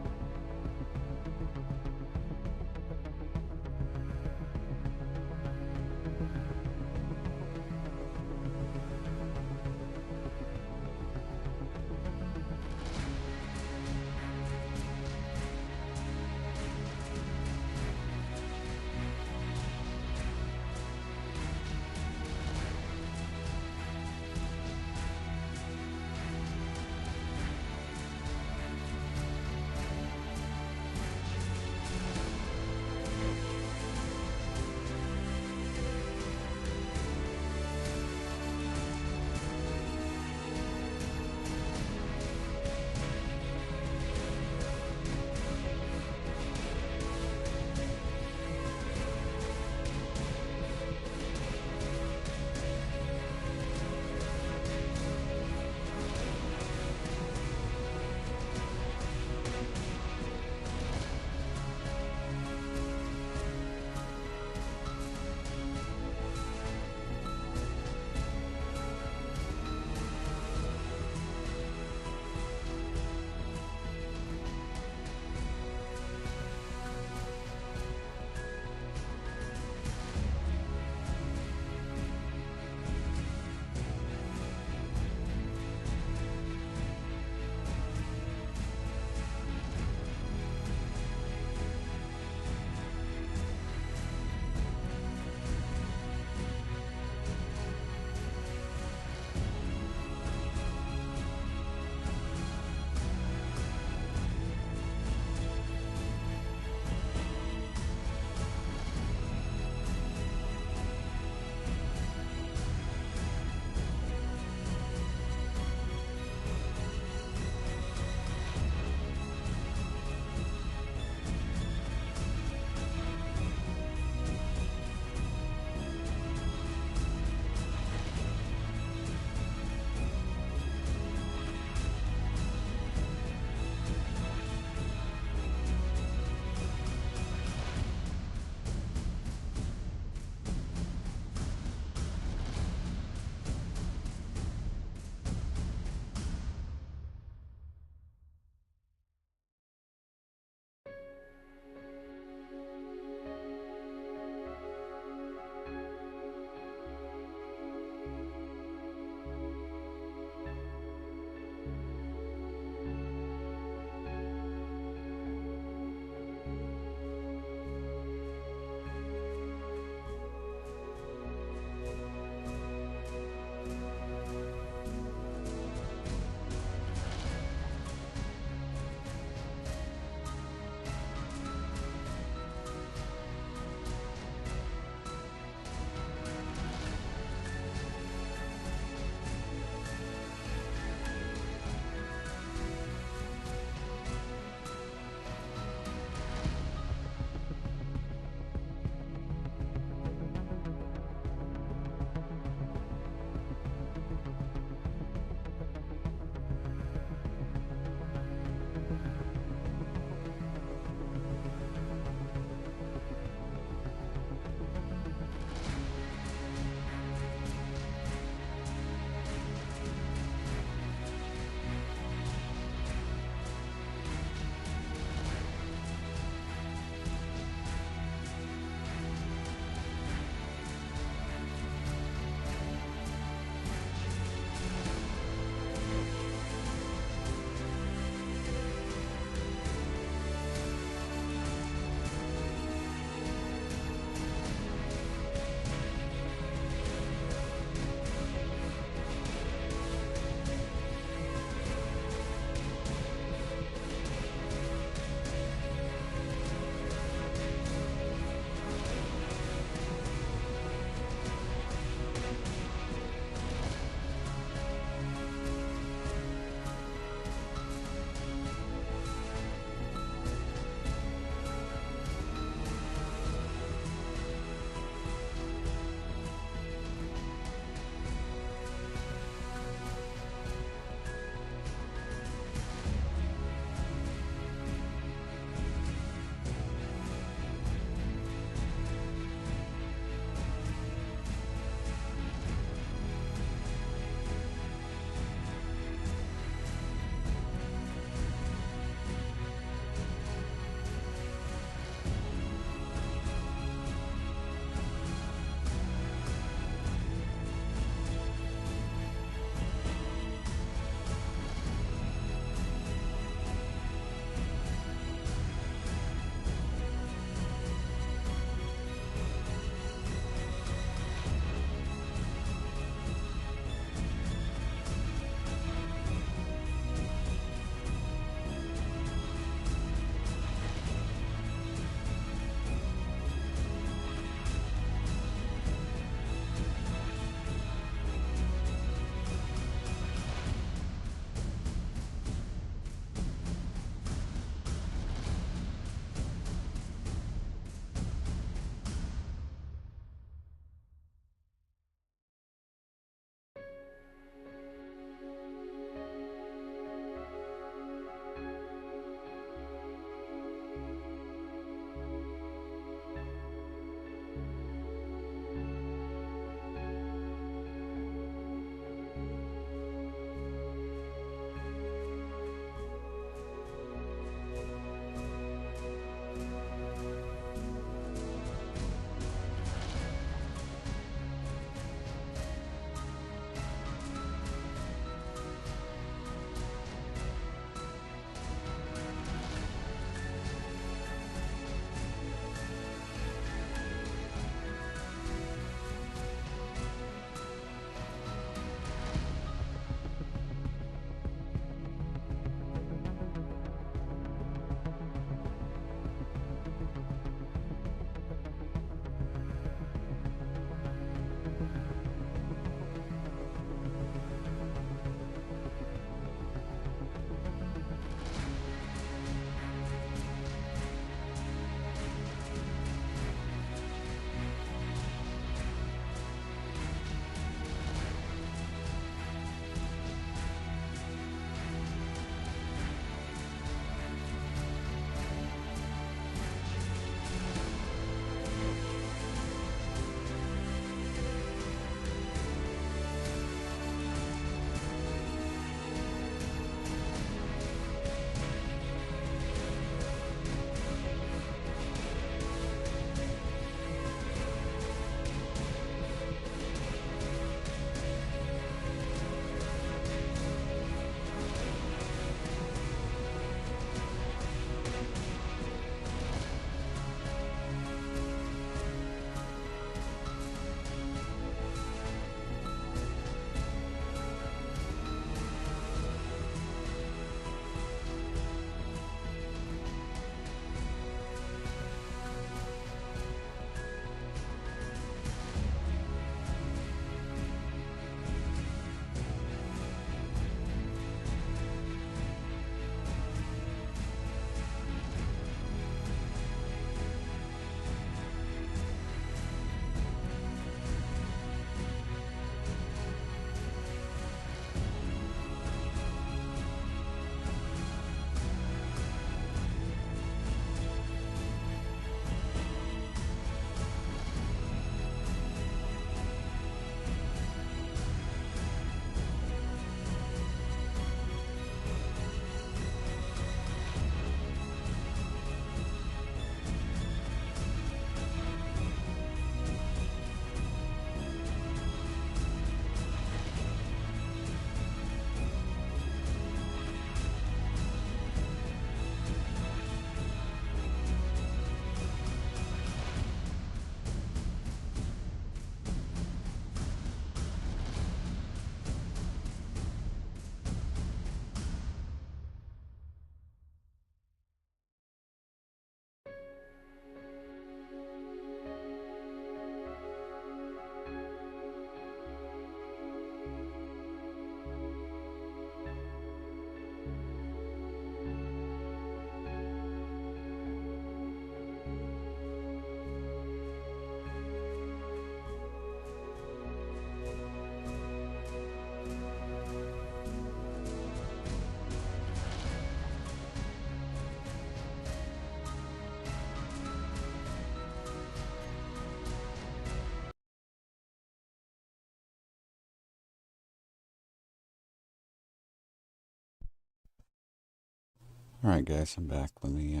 Alright guys, I'm back. Let me,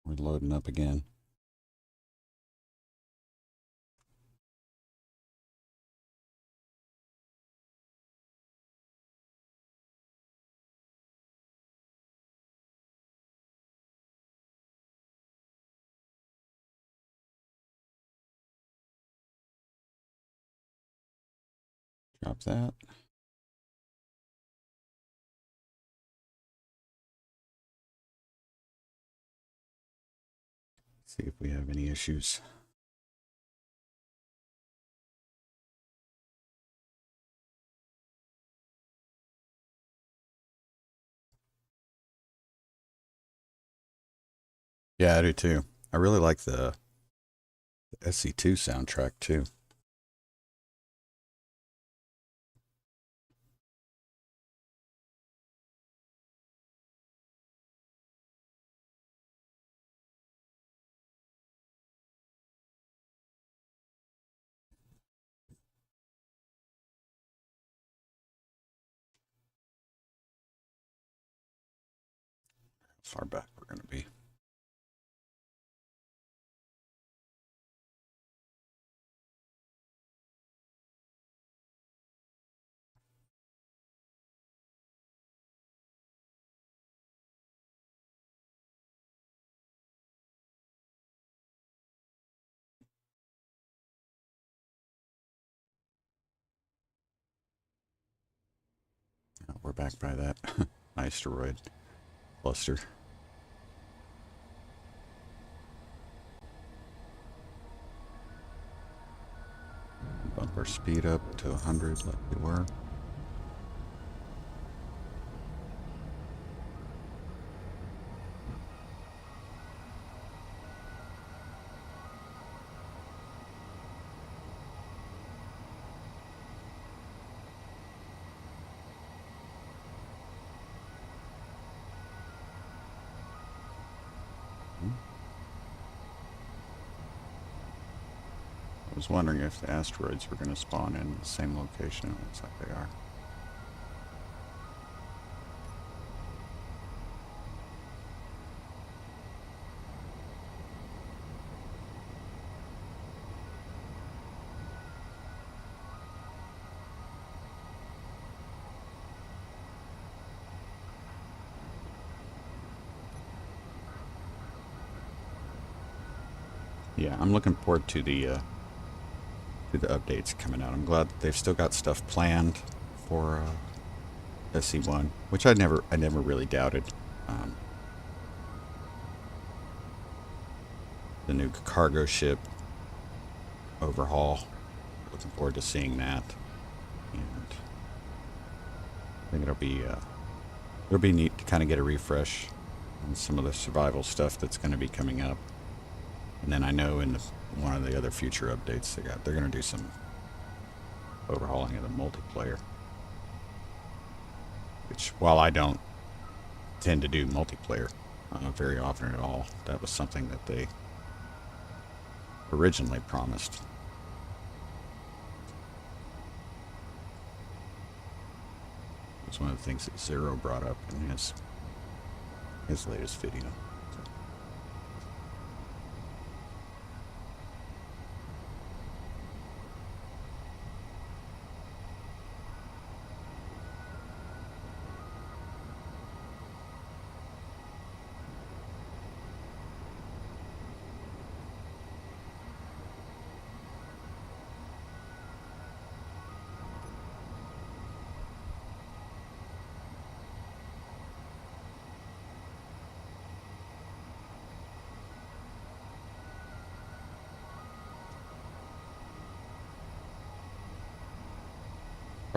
we're loading up again. Drop that. See if we have any issues. Yeah, I do too. I really like the SE2 soundtrack too. How far back we're going to be. We're back by that asteroid cluster. Bump our speed up to 100 like we were. I was wondering if the asteroids were going to spawn in the same location. It looks like they are. Yeah, I'm looking forward to the updates coming out. I'm glad that they've still got stuff planned for SE1, which I never really doubted. The new cargo ship overhaul. Looking forward to seeing that, and I think it'll be neat to kind of get a refresh on some of the survival stuff that's going to be coming up. And then I know in one of the other future updates they're going to do some overhauling of the multiplayer. Which, while I don't tend to do multiplayer very often at all, that was something that they originally promised. It was one of the things that Zero brought up in his latest video.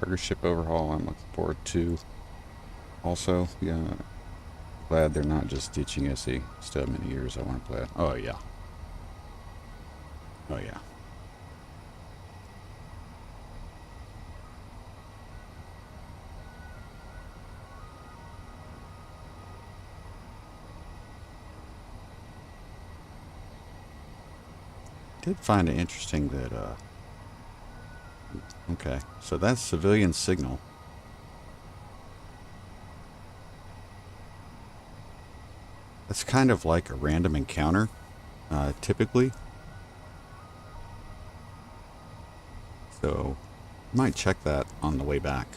Cargo ship overhaul I'm looking forward to. Also, yeah, glad they're not just ditching SE. Still have many years I want to play it. Oh yeah. Oh yeah. Did find it interesting that okay, so that's civilian signal. That's kind of like a random encounter, typically. So, might check that on the way back.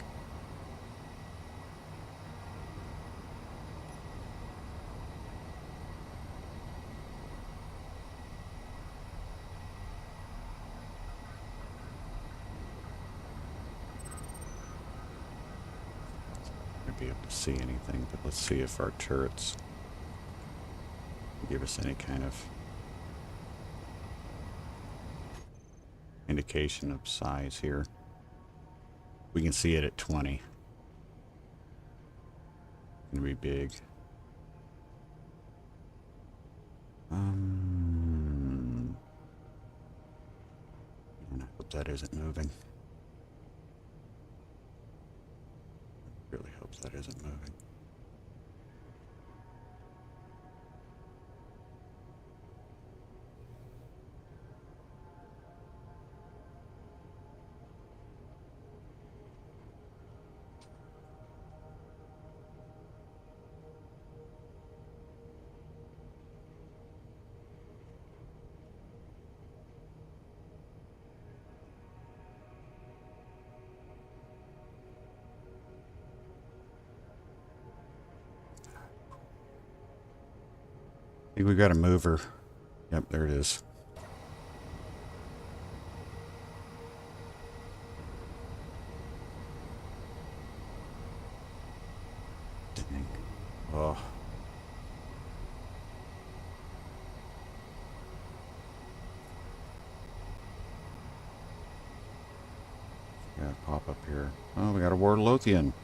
Be able to see anything, but let's see if our turrets give us any kind of indication of size here. We can see it at 20. Gonna be big. And I hope that isn't moving. Really hope that isn't moving. I think we got a mover. Yep, there it is. Dang. Oh. Gotta pop up here. Oh, we got a Warlothian.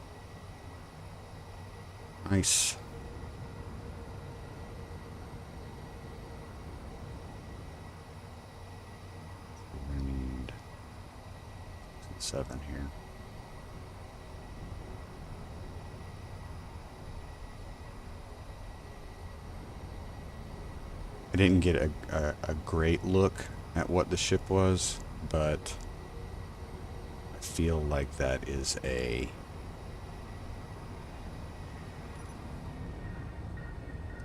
Nice. We need 7 here. I didn't get a great look at what the ship was, but I feel like that is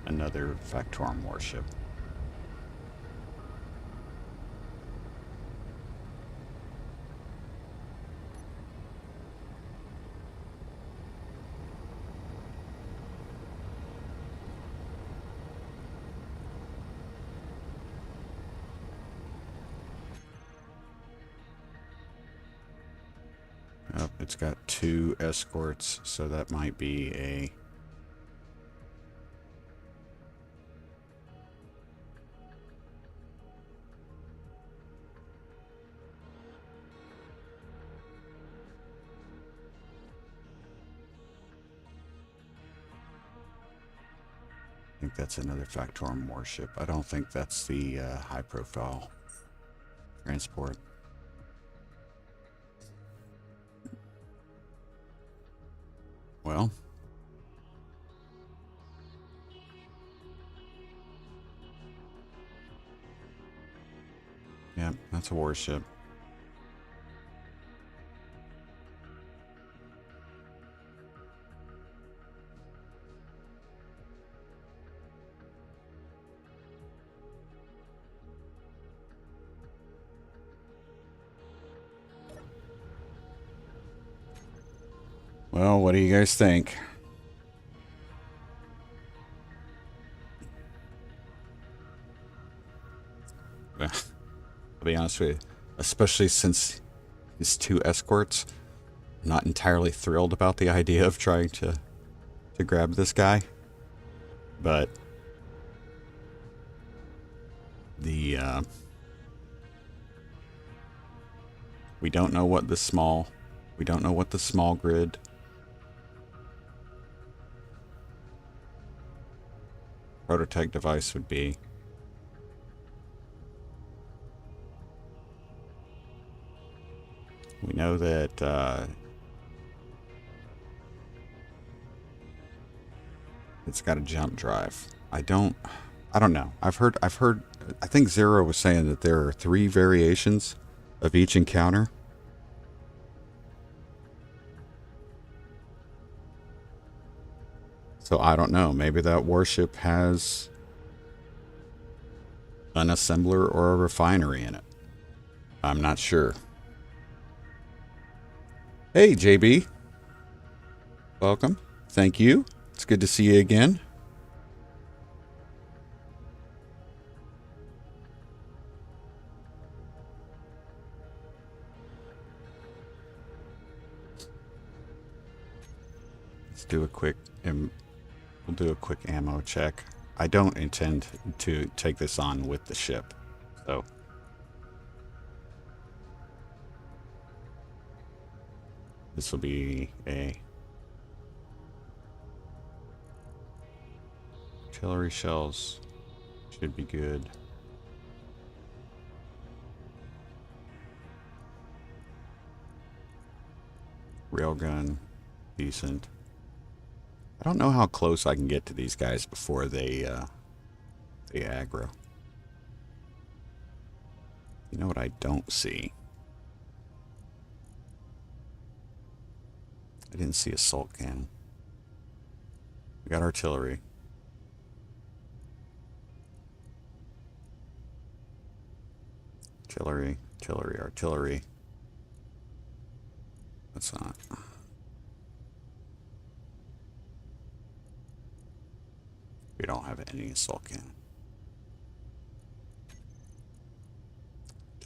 another Factorum warship. Oh, it's got 2 escorts, so that might be a... I think that's another Factorum warship. I don't think that's the high-profile transport. Well, yeah, that's a warship. Well, what do you guys think? I'll be honest with you, especially since his 2 escorts, I'm not entirely thrilled about the idea of trying to grab this guy. But the we don't know what the small grid prototype device would be. We know that it's got a jump drive. I don't know. I've heard I think Zero was saying that there are 3 variations of each encounter. So I don't know. Maybe that warship has an assembler or a refinery in it. I'm not sure. Hey, JB. Welcome. Thank you. It's good to see you again. Let's do a quick, we'll do a quick ammo check. I don't intend to take this on with the ship, so. This will be a artillery shells. Should be good. Railgun, decent. I don't know how close I can get to these guys before they aggro. You know what I don't see? I didn't see assault cannon. We got artillery. Artillery, artillery, artillery. That's not. We don't have any assault cannon.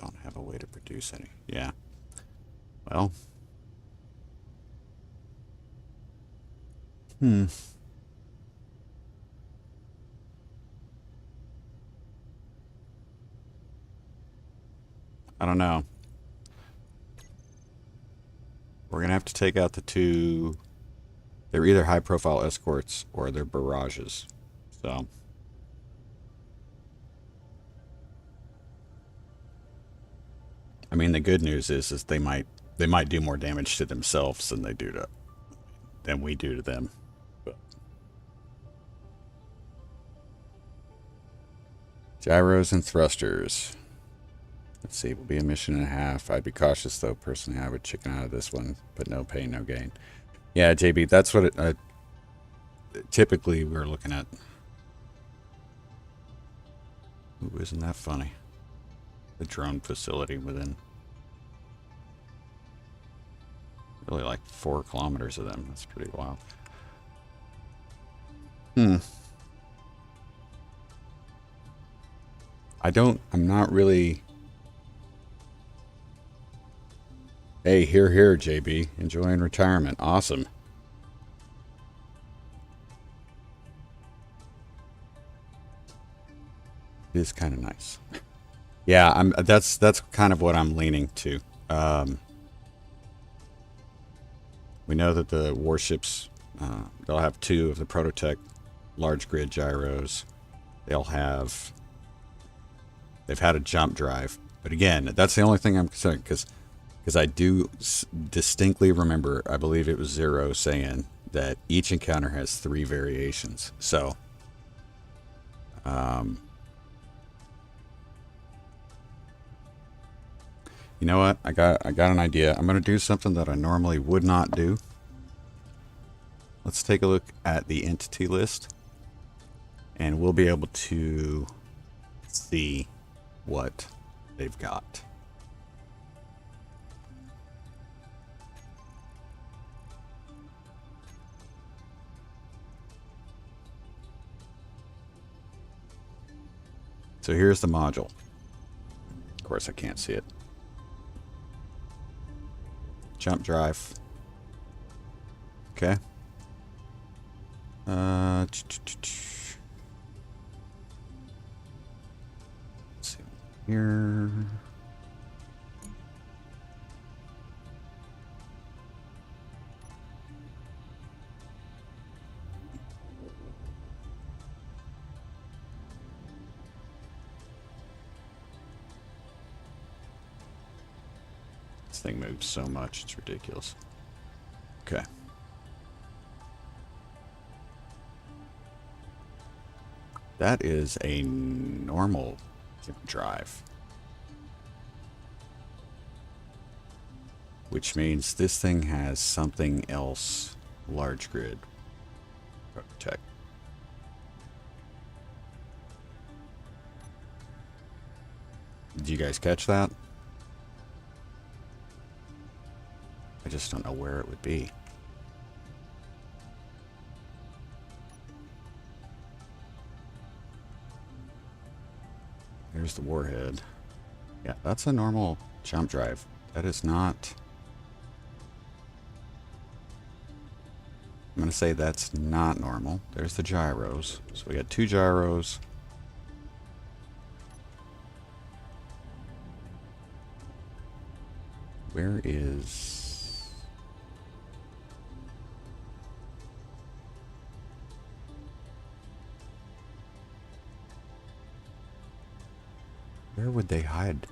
Don't have a way to produce any. Yeah. Well. I don't know. We're going to have to take out the two. They're either high-profile escorts or they're barrages. So. I mean, the good news is they might do more damage to themselves than we do to them. But. Gyros and thrusters. Let's see, will be a mission and a half. I'd be cautious, though. Personally, I would chicken out of this one, but no pain, no gain. Yeah, JB, that's what it... typically, we're looking at... Ooh, isn't that funny? The drone facility within... really like 4 kilometers of them. That's pretty wild. I'm not really... Hey, here, JB. Enjoying retirement. Awesome. It is kind of nice. Yeah, that's kind of what I'm leaning to. We know that the warships, they'll have 2 of the Prototech large grid gyros. They've had a jump drive. But again, that's the only thing I'm concerned, because I do distinctly remember, I believe it was Zero saying that each encounter has 3 variations. So, you know what? I got an idea. I'm going to do something that I normally would not do. Let's take a look at the entity list, and we'll be able to see what they've got. So here's the module. Of course, I can't see it. Jump drive. Okay. Let's see here. This thing moves so much, it's ridiculous. Okay. That is a normal drive. Which means this thing has something else large grid. Check. Did you guys catch that? I just don't know where it would be. There's the warhead. Yeah, that's a normal jump drive. That is not... I'm going to say that's not normal. There's the gyros. So we got 2 gyros. Where is... Where would they hide?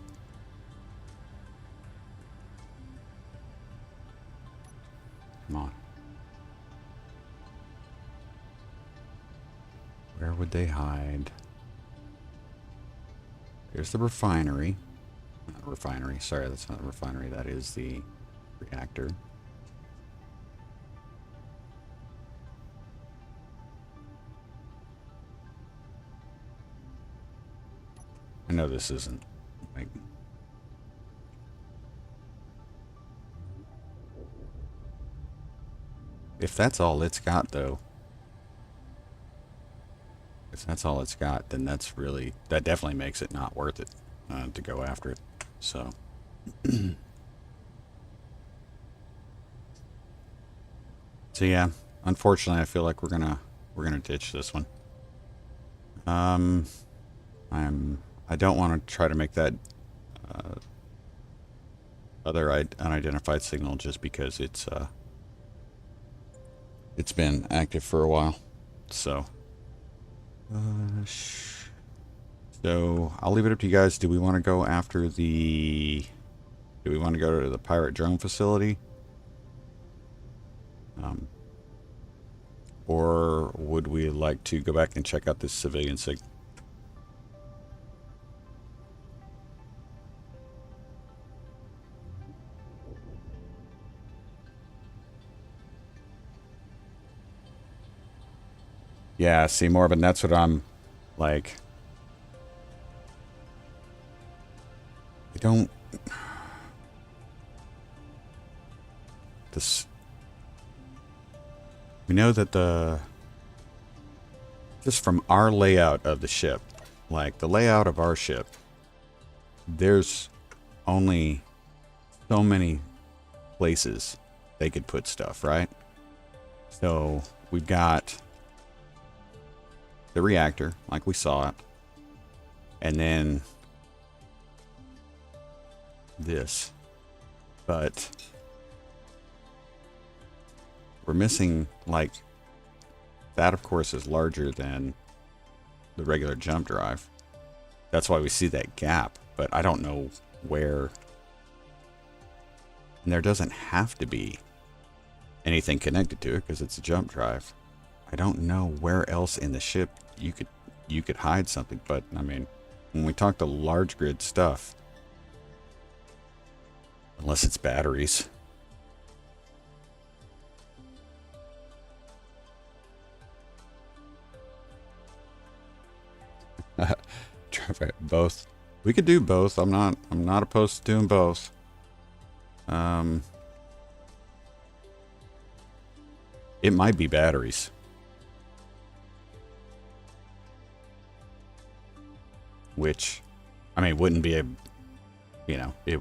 Come on. Where would they hide? There's the refinery. Not refinery. Sorry, that's not a refinery. That is the reactor. I know this isn't like... If that's all it's got, though, if that's all it's got, then that's really, that definitely makes it not worth it to go after it. So, so yeah, unfortunately, I feel like we're gonna ditch this one. I don't want to try to make that other unidentified signal just because it's been active for a while. So, so I'll leave it up to you guys. Do we want to go after the? Do we want to go to the pirate drone facility? Or would we like to go back and check out this civilian signal? Yeah, see, Morbin, that's what I'm like. I don't... This... We know that just from our layout of the ship, like the layout of our ship, there's only so many places they could put stuff, right? So we've got the reactor, like we saw it, and then this, but we're missing, like, that of course is larger than the regular jump drive. That's why we see that gap, but I don't know where, and there doesn't have to be anything connected to it because it's a jump drive. I don't know where else in the ship you could hide something, but I mean, when we talk to large grid stuff, unless it's batteries. Both. We could do both. I'm not opposed to doing both. It might be batteries. Which, I mean, wouldn't be a, you know, it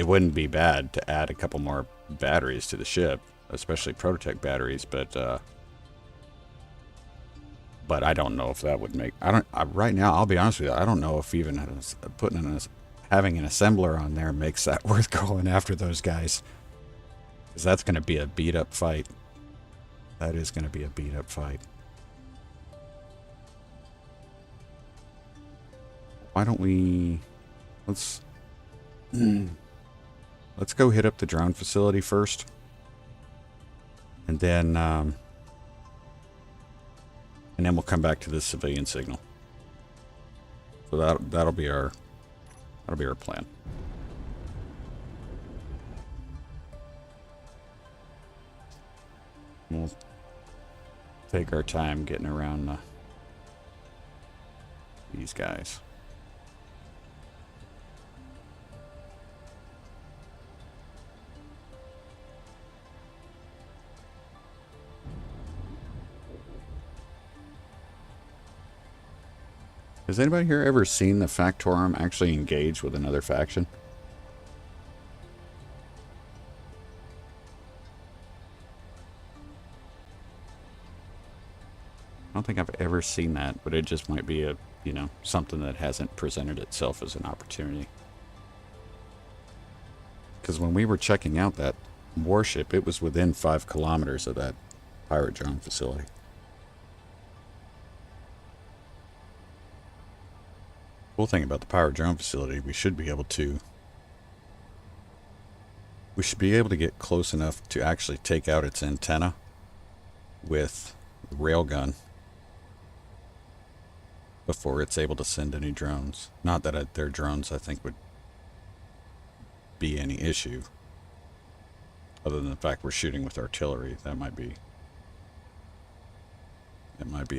wouldn't be bad to add a couple more batteries to the ship, especially Prototech batteries, but I don't know if that would make, right now, I'll be honest with you, I don't know if even having an assembler on there makes that worth going after those guys. Because that's going to be a beat up fight. That is going to be a beat up fight. Why don't we, let's go hit up the drone facility first. And then we'll come back to the civilian signal. So that'll be our plan. take our time getting around these guys. Has anybody here ever seen the Factorum actually engage with another faction? I don't think I've ever seen that, but it just might be a, you know, something that hasn't presented itself as an opportunity. Because when we were checking out that warship, it was within 5 kilometers of that pirate drone facility. Cool thing about the pirate drone facility, we should be able to get close enough to actually take out its antenna with the railgun before it's able to send any drones. Not that their drones, I think, would be any issue, other than the fact we're shooting with artillery. That might be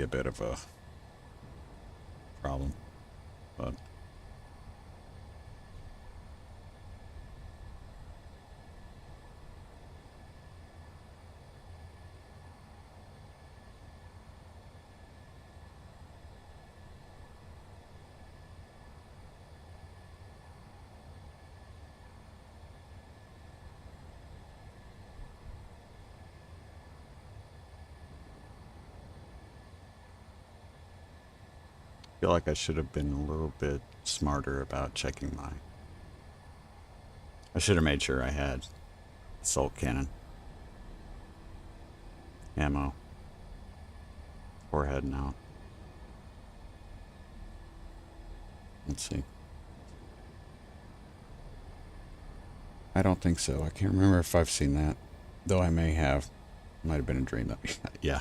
a bit of a problem, but I feel like I should have been a little bit smarter about checking my... I should have made sure I had assault cannon ammo before heading out. Let's see. I don't think so. I can't remember if I've seen that, though I may have. Might have been a dream. Yeah.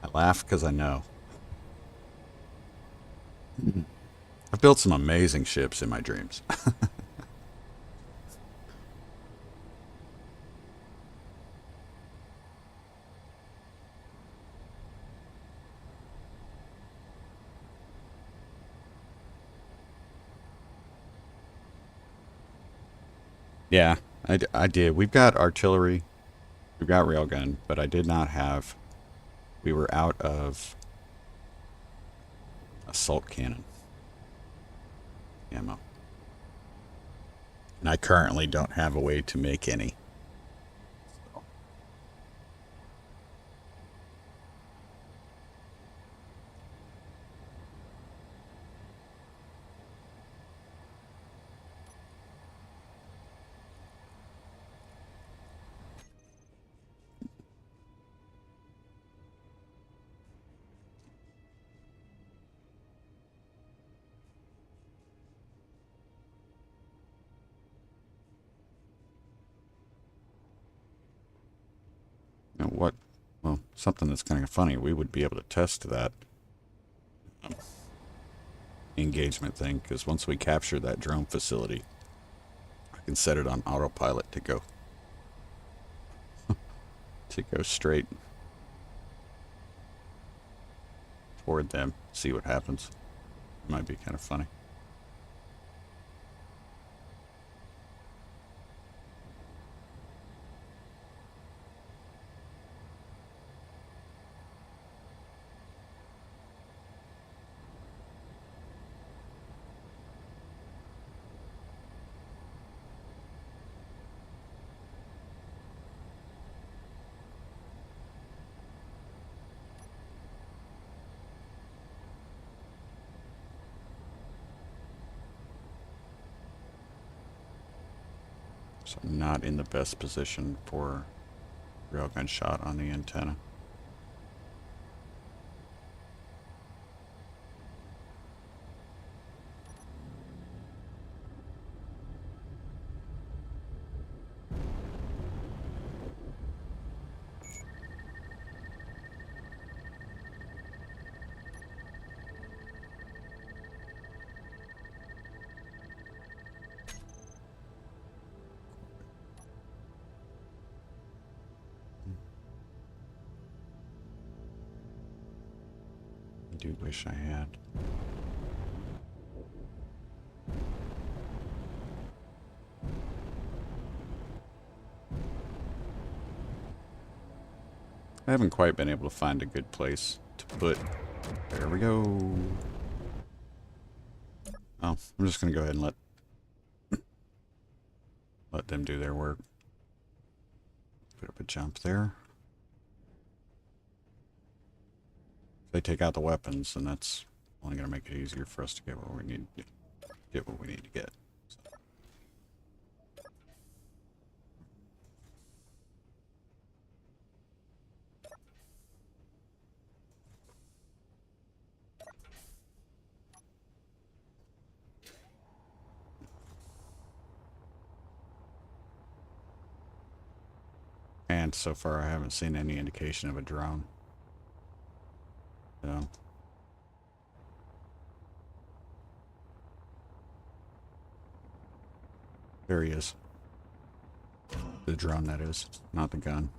I laugh because I know. I've built some amazing ships in my dreams. Yeah, I did. We've got artillery. We've got railgun, but I did not have... We were out of assault cannon ammo. And I currently don't have a way to make any. Now what? Well, something that's kind of funny. We would be able to test that engagement thing, because once we capture that drone facility, I can set it on autopilot to go straight toward them, see what happens. It might be kind of funny. So I'm not in the best position for railgun shot on the antenna. do wish I had. I haven't quite been able to find a good place to put. There we go. Oh, I'm just going to go ahead and let them do their work. Put up a jump there. If they take out the weapons, then that's only going to make it easier for us to get what we need to get. What we need to get. So. And so far, I haven't seen any indication of a drone. So. There he is. The drone, that is, not the gun.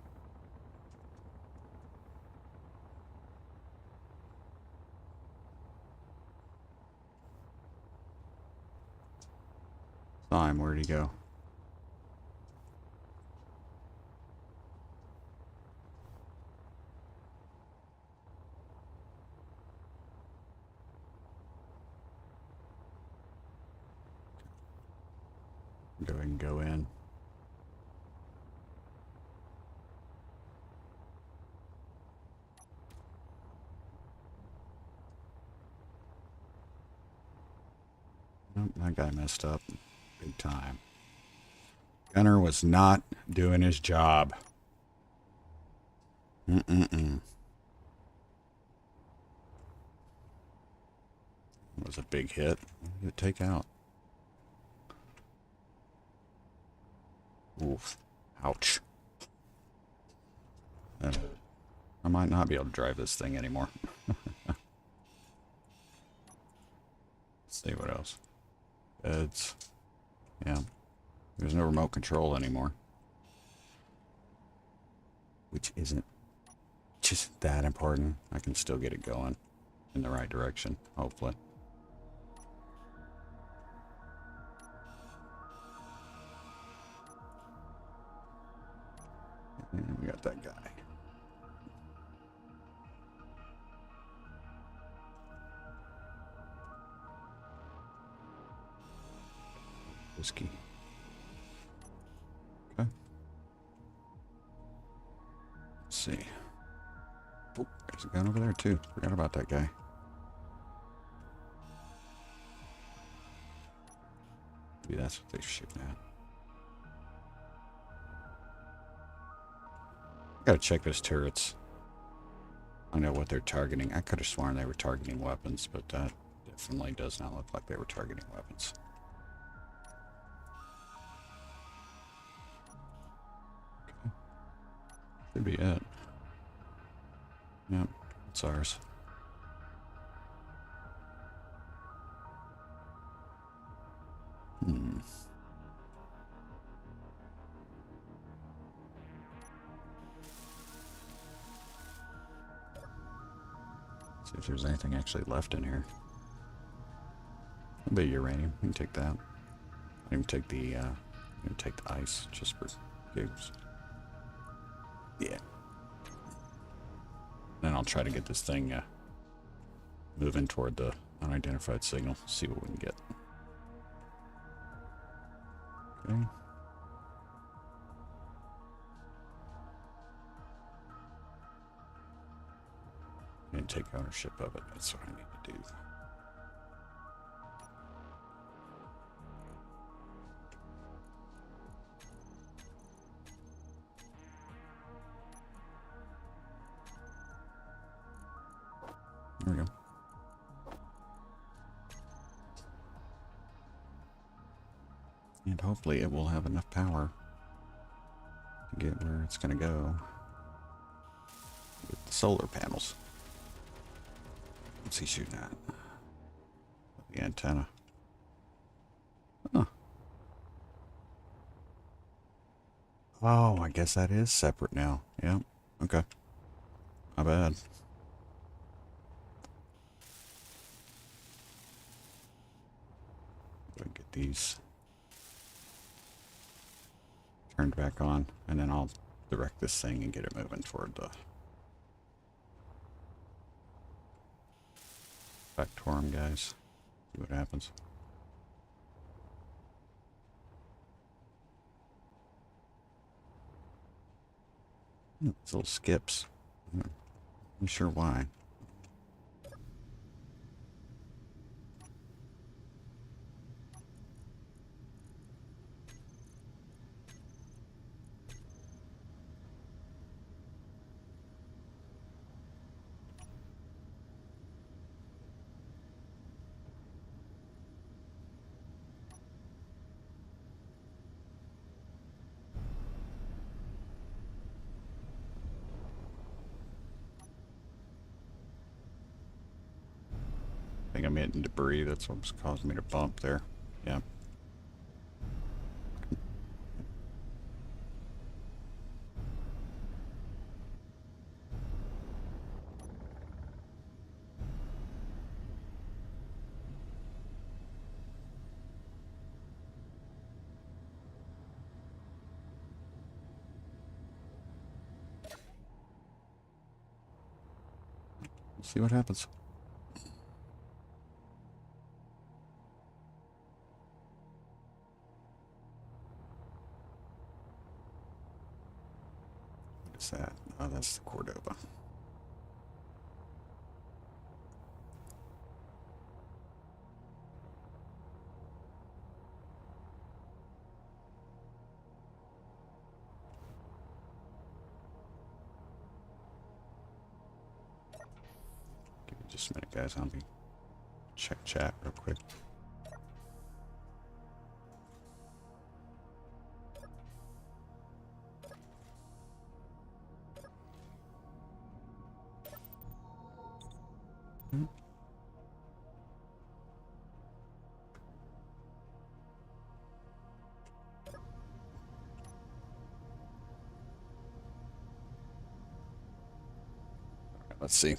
Saw him. Where'd he go? Go ahead and go in. Nope, that guy messed up big time. Gunner was not doing his job. It was a big hit. What did it take out? Oof. Ouch. I might not be able to drive this thing anymore. Let's see what else. Beds. Yeah. There's no remote control anymore. Which isn't just that important. I can still get it going in the right direction, hopefully. And we got that guy. Whiskey. Okay. Let's see. Oh, there's a gun over there too. Forgot about that guy. Maybe that's what they're shooting at. Gotta check those turrets. I know what they're targeting. I could have sworn they were targeting weapons, but that definitely does not look like they were targeting weapons. Okay. Should be it. Yep, it's ours. See if there's anything actually left in here. A bit of uranium. We can take that. I can take the ice just for gigs. Yeah. Then I'll try to get this thing moving toward the unidentified signal. See what we can get. Okay. And take ownership of it. That's what I need to do. There we go. And hopefully it will have enough power to get where it's going to go with the solar panels. What's he shooting at? The antenna. Huh. Oh, I guess that is separate now. Yeah. Okay. Not bad. these turned back on, and then I'll direct this thing and get it moving toward the Factorum guys. See what happens. These little skips. I'm not sure why. I think I'm hitting debris. That's what's causing me to bump there. Yeah. Let's see what happens. What is that? Oh, that's the Cordova. Give me just a minute, guys. I'll be check chat real quick. Let's see.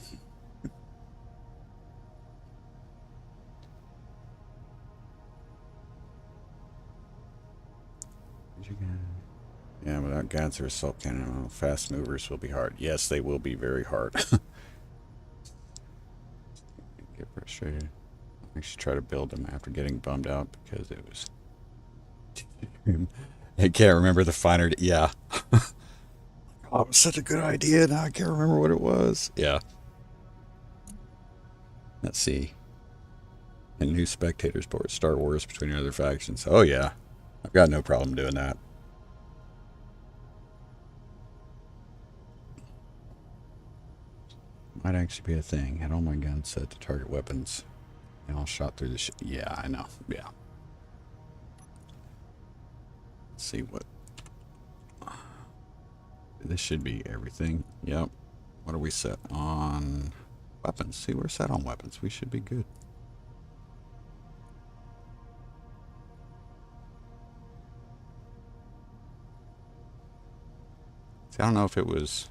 Yeah, without guns or assault cannon, fast movers will be hard. Yes, they will be very hard. Get frustrated. I should try to build them after getting bummed out because it was. I can't remember the finer. Yeah. Oh, it was such a good idea. Now I can't remember what it was. Yeah. Let's see. And new spectators board. Star Wars between other factions. Oh, yeah. I've got no problem doing that. Might actually be a thing. Had all my guns set to target weapons. And all shot through the yeah, I know. Yeah. Let's see what. This should be everything. Yep. What are we set on? Weapons. See, we're set on weapons. We should be good. See, I don't know if it was.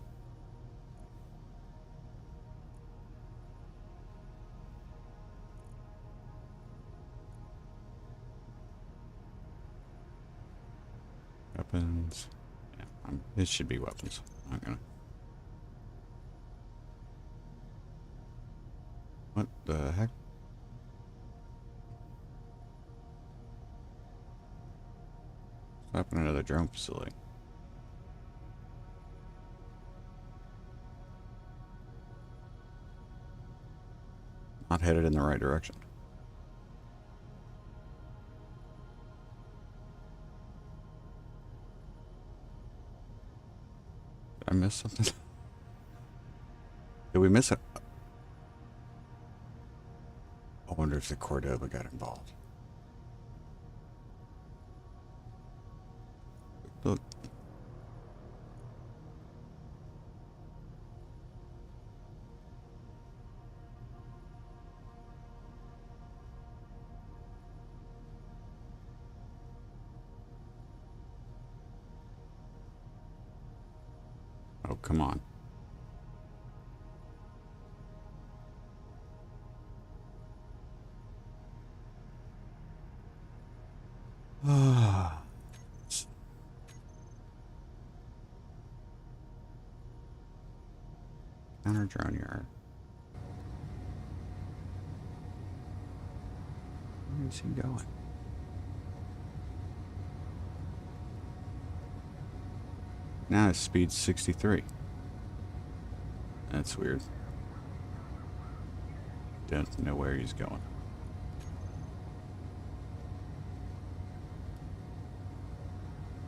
Weapons. Yeah, it should be weapons. I'm gonna. What the heck? What's happening to the drone facility? Not headed in the right direction. Did I miss something? Did we miss it? I wonder if the Cordova got involved. Look. Oh, come on. Counter drone yard. Where's he going? Now his speed's 63. That's weird. Don't know where he's going.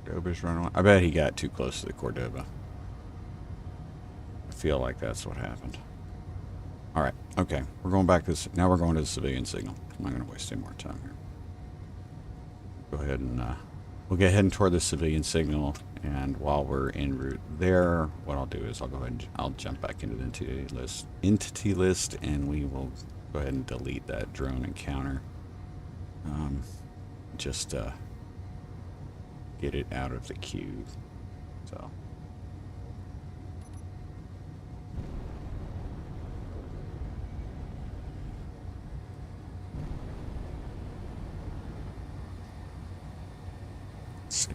Cordoba's running. I bet he got too close to the Cordoba. I feel like that's what happened. All right. Okay. We're going back to this. Now we're going to the civilian signal. I'm not going to waste any more time here. Go ahead and we'll get heading toward the civilian signal. And while we're en route there, what I'll do is I'll go ahead and I'll jump back into the entity list, and we will go ahead and delete that drone encounter. Just get it out of the queue. So. Let's see.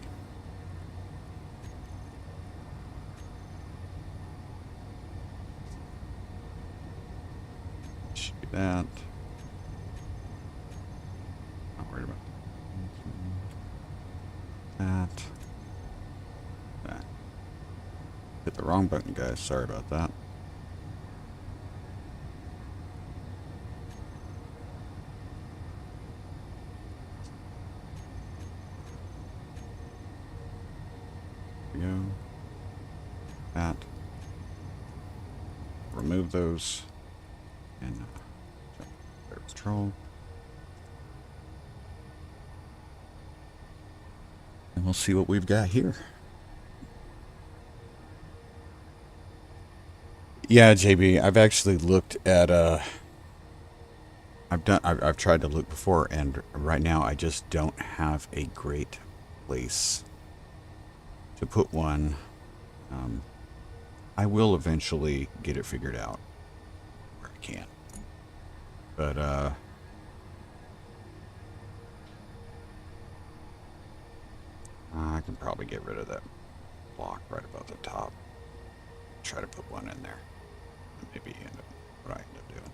Should be that. Not worried about that. That. Hit the wrong button, guys. Sorry about that. There we go. That. Remove those. And air patrol. And we'll see what we've got here. Yeah, JB, I've actually looked at I've tried to look before, and right now I just don't have a great place to put one. I will eventually get it figured out where I can. But I can probably get rid of that block right above the top. Try to put one in there. And maybe end up what I end up doing.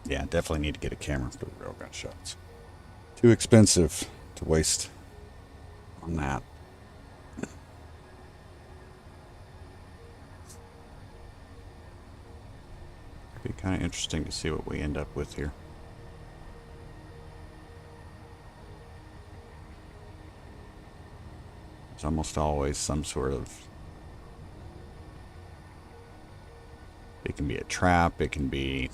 Yeah, definitely need to get a camera for the railgun shots. Too expensive to waste on that. It'd be kind of interesting to see what we end up with here. There's almost always some sort of... It can be a trap, it can be...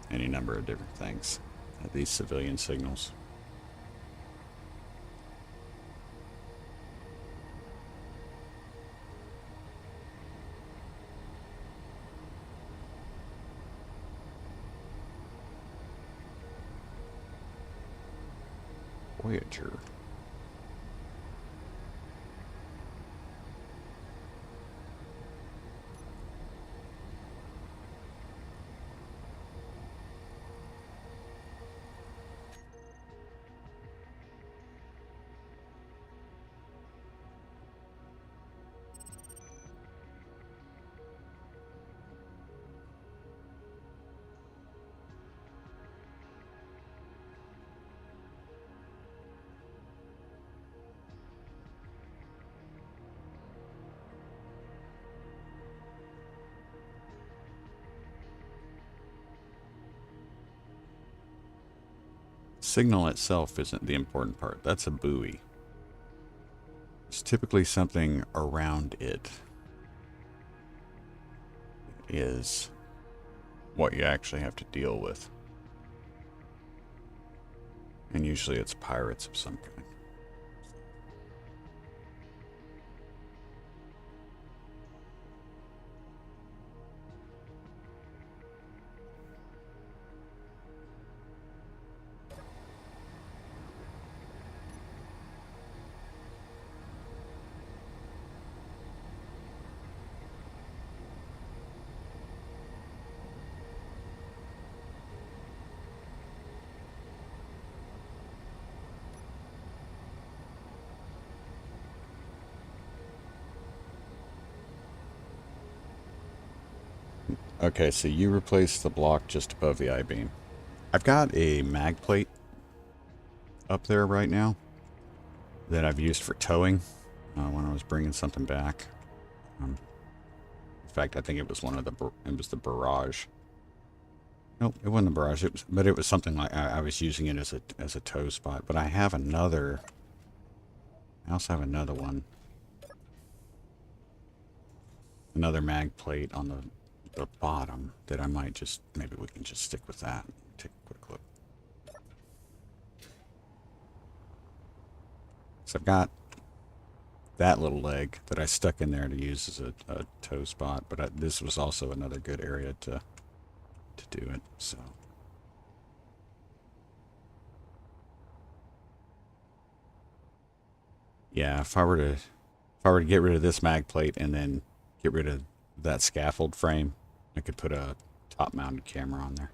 any number of different things. These civilian signals. Voyager. Signal itself isn't the important part. That's a buoy. It's typically something around it is what you actually have to deal with. And usually it's pirates of some kind. Okay, so you replace the block just above the I-beam. I've got a mag plate up there right now that I've used for towing when I was bringing something back. In fact, I think it was it was the barrage. Nope, it wasn't the barrage. But it was something like I was using it as a tow spot. But I have another. I also have another one, another mag plate on the bottom that I might just maybe we can just stick with that. Take a quick look. So I've got that little leg that I stuck in there to use as a tow spot, but this was also another good area to do it. So yeah, if I were to get rid of this mag plate and then get rid of that scaffold frame, I could put a top mounted camera on there.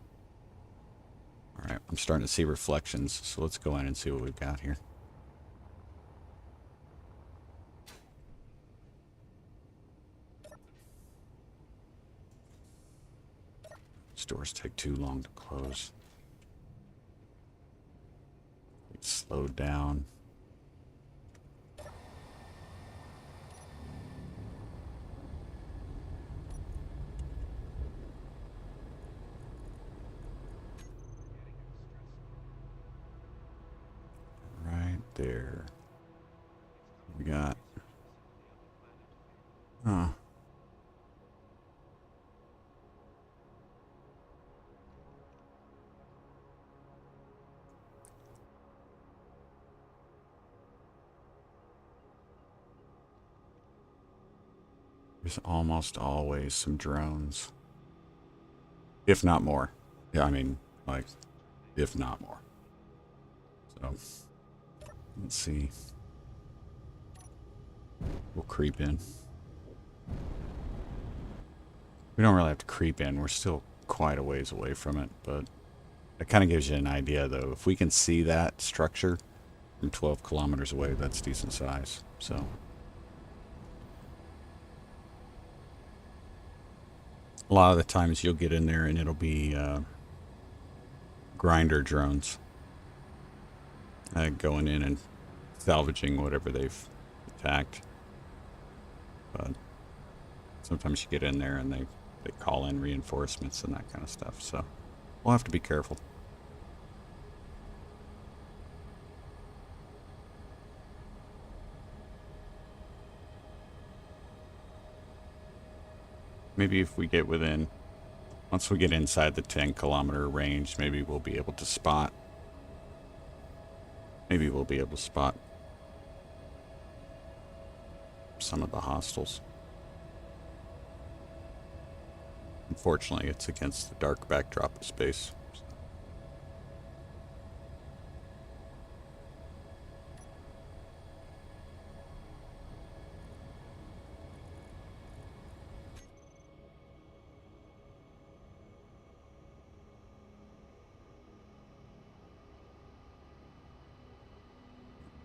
All right, I'm starting to see reflections, so let's go in and see what we've got here. These doors take too long to close. It's slowed down. Right there. We got... Huh. There's almost always some drones. If not more. Yeah, I mean, like, if not more. So, let's see. We'll creep in. We don't really have to creep in. We're still quite a ways away from it, but it kind of gives you an idea, though. If we can see that structure from 12 kilometers away, that's decent size. So, a lot of the times you'll get in there and it'll be grinder drones going in and salvaging whatever they've attacked. But sometimes you get in there and they call in reinforcements and that kind of stuff. So we'll have to be careful. Maybe if we get once we get inside the 10-kilometer range, maybe we'll be able to spot. Maybe we'll be able to spot some of the hostiles. Unfortunately, it's against the dark backdrop of space.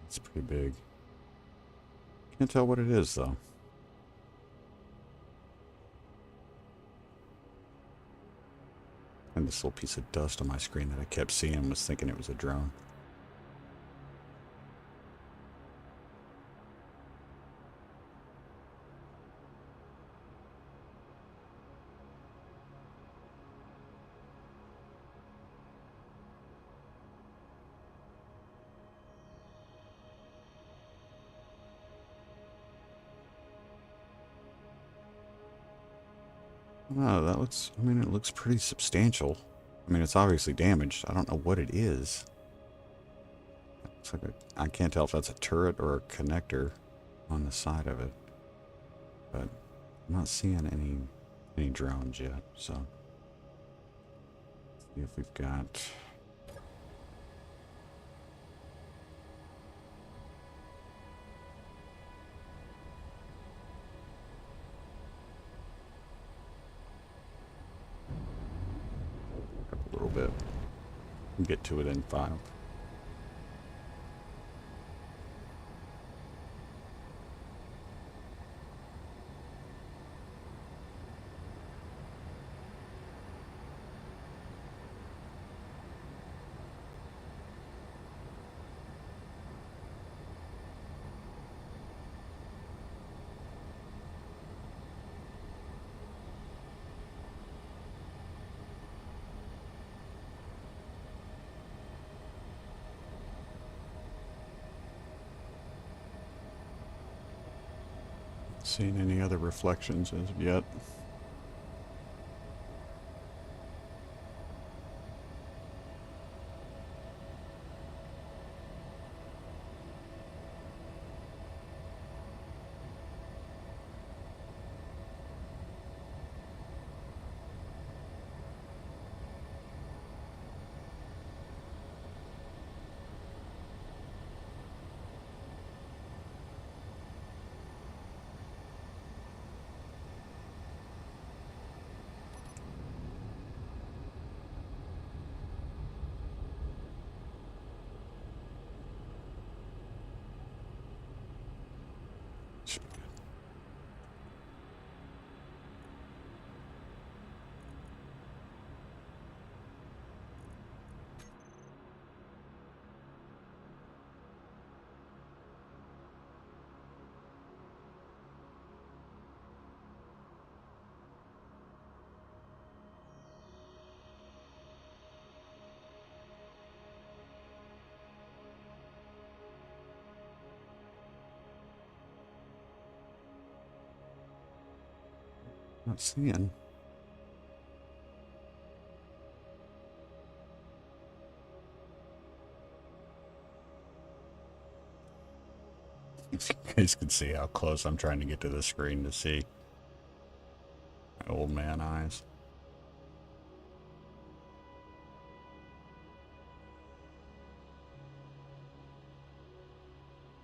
It's pretty big. Can't tell what it is, though. And this little piece of dust on my screen that I kept seeing was thinking it was a drone. Oh, that looks, I mean, it looks pretty substantial. I mean, it's obviously damaged. I don't know what it is. Looks like I can't tell if that's a turret or a connector on the side of it. But I'm not seeing any drones yet, so. Let's see if we've got... a little bit. We'll get to it in 5. Seen any other reflections as of yet. Not seeing. You guys can see how close I'm trying to get to the screen to see my old man eyes.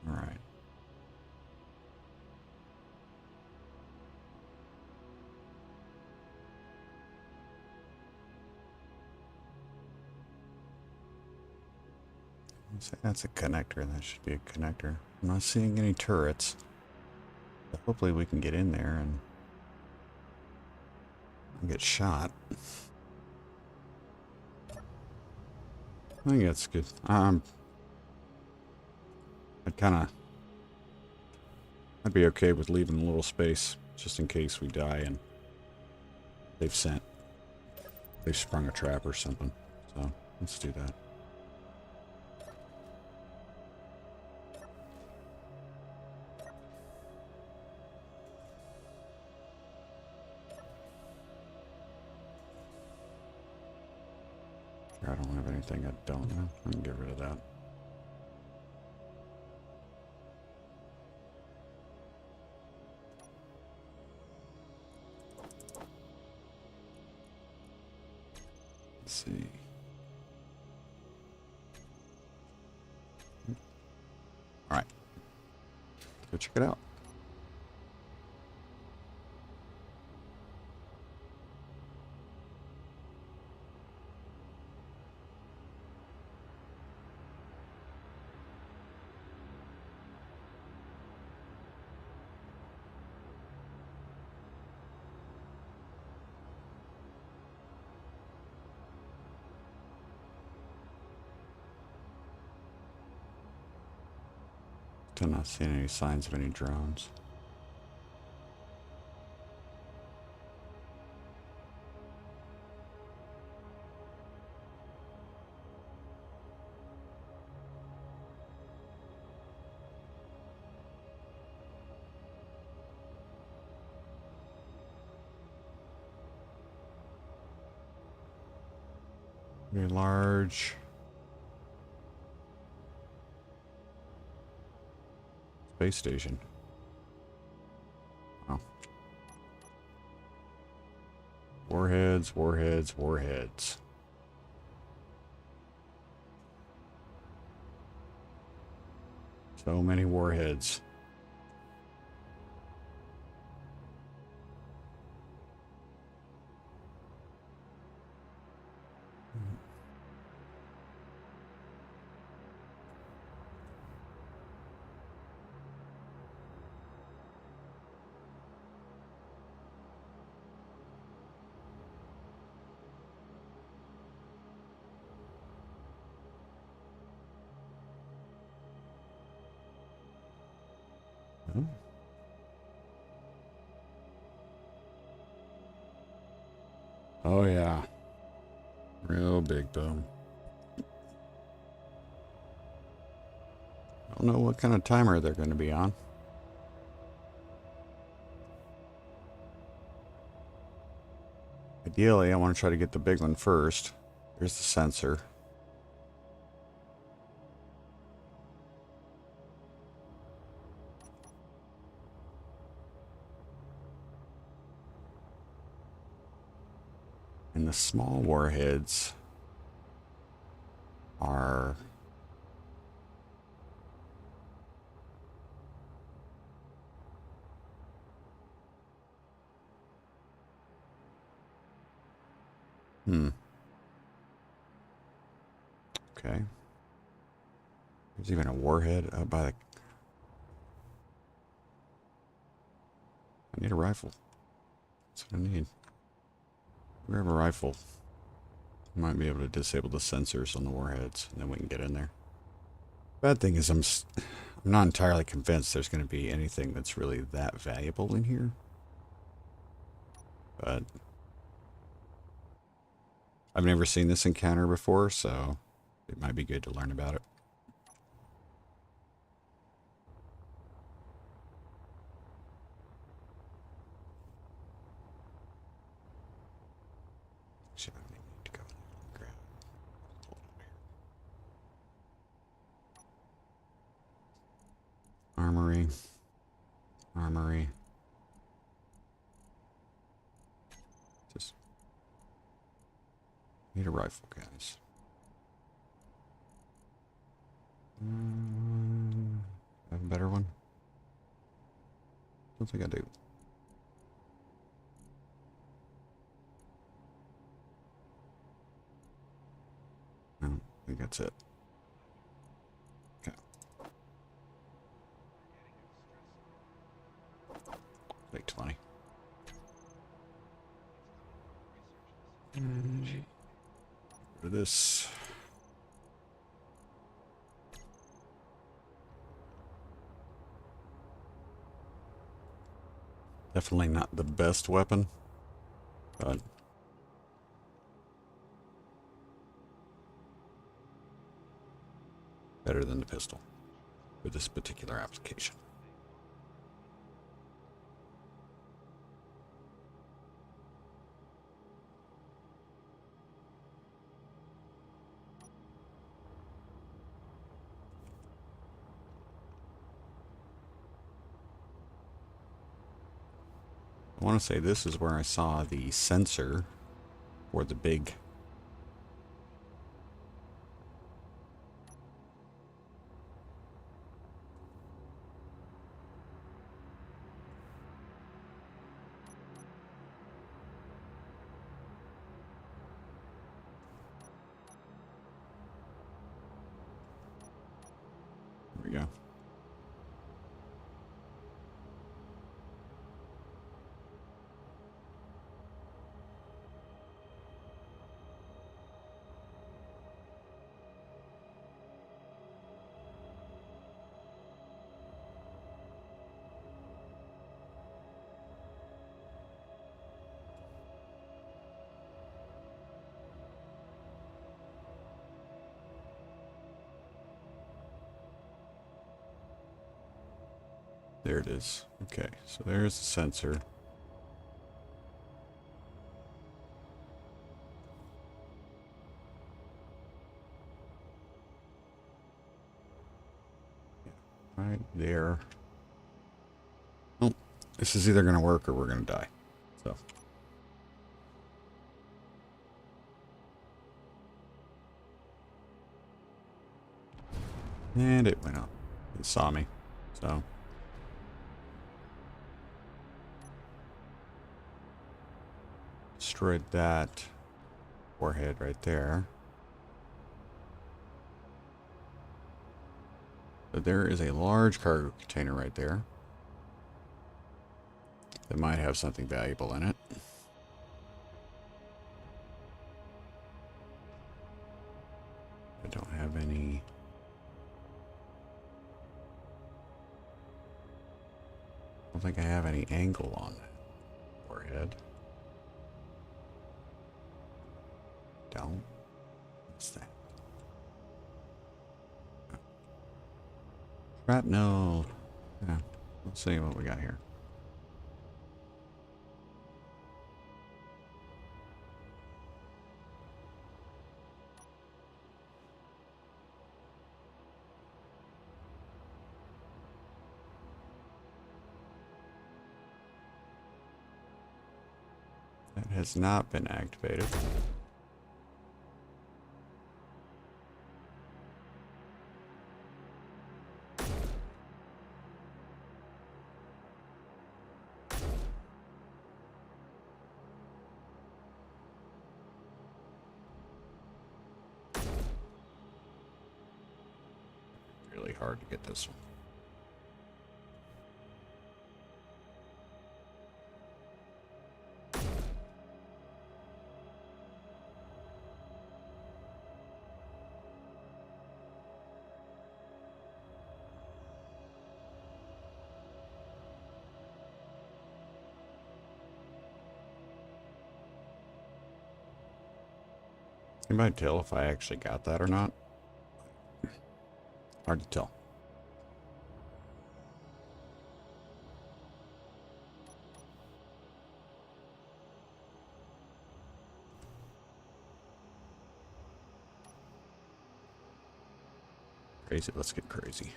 All right. That's a connector. That should be a connector. I'm not seeing any turrets. But hopefully we can get in there and get shot. I think that's good. I'd be okay with leaving a little space just in case we die and they've sprung a trap or something. So let's do that. I don't have anything I don't know. I can get rid of that. Let's see. All right. Let's go check it out. Still not seeing any signs of any drones. Very large. Space station. Wow. Warheads, warheads, warheads. So many warheads. Oh yeah. Real big boom. I don't know what kind of timer they're going to be on. Ideally, I want to try to get the big one first. There's the sensor. And the small warheads are okay. There's even a warhead up by the... I need a rifle. That's what I need. Grab a rifle. Might be able to disable the sensors on the warheads, and then we can get in there. Bad thing is I'm not entirely convinced there's going to be anything that's really that valuable in here. But I've never seen this encounter before, so it might be good to learn about it. Actually, I need to go and grab it. Hold on here. Armory. Armory. Just need a rifle, guys. Have a better one? Don't think I do. No, I think that's it. Okay. Like 20. Get rid of this. Definitely not the best weapon, but better than the pistol for this particular application. I want to say this is where I saw the sensor for the big there we go. There it is. Okay, so there's the sensor. Yeah, right there. Well, this is either going to work or we're going to die. So. And it went up. It saw me. So. Destroyed that warhead right there. So there is a large cargo container right there that might have something valuable in it. I don't have any. I don't think I have any angle on that warhead. Don't. What's that? Shrapnel. Yeah. Let's see what we got here. has not been activated. Really hard to get this one. Anybody tell if I actually got that or not? Hard to tell. Crazy, let's get crazy.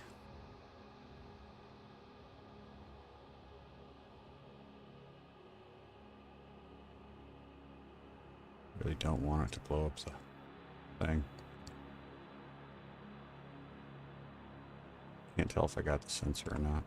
Really don't want it to blow up the thing. Can't tell if I got the sensor or not.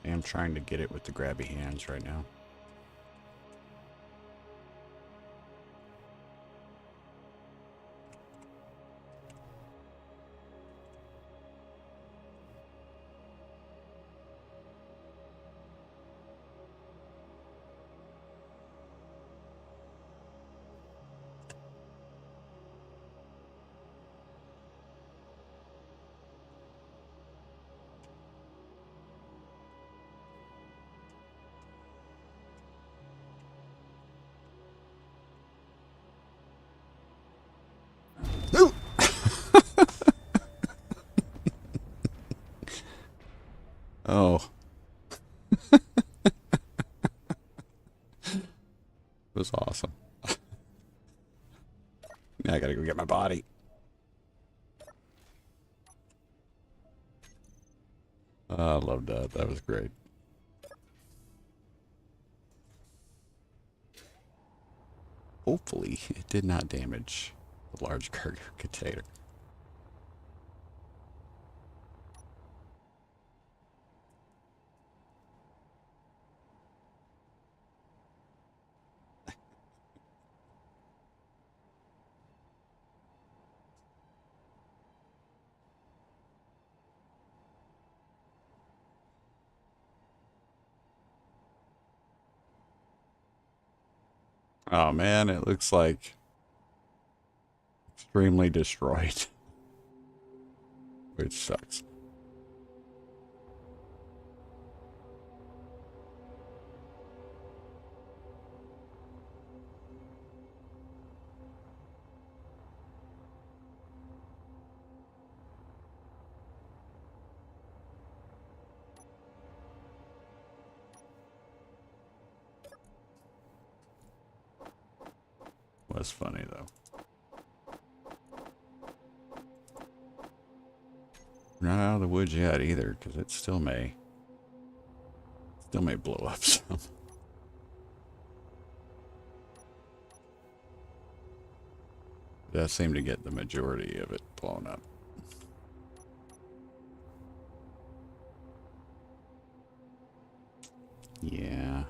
I am trying to get it with the grabby hands right now. Ooh! Oh. It was awesome. Now I gotta go get my body. I loved that. That was great. Hopefully, it did not damage the large cargo container. Oh man, it looks like extremely destroyed, which sucks. Was funny though. We're not out of the woods yet either, because it still may blow up some. It does seem to get the majority of it blown up. Yeah,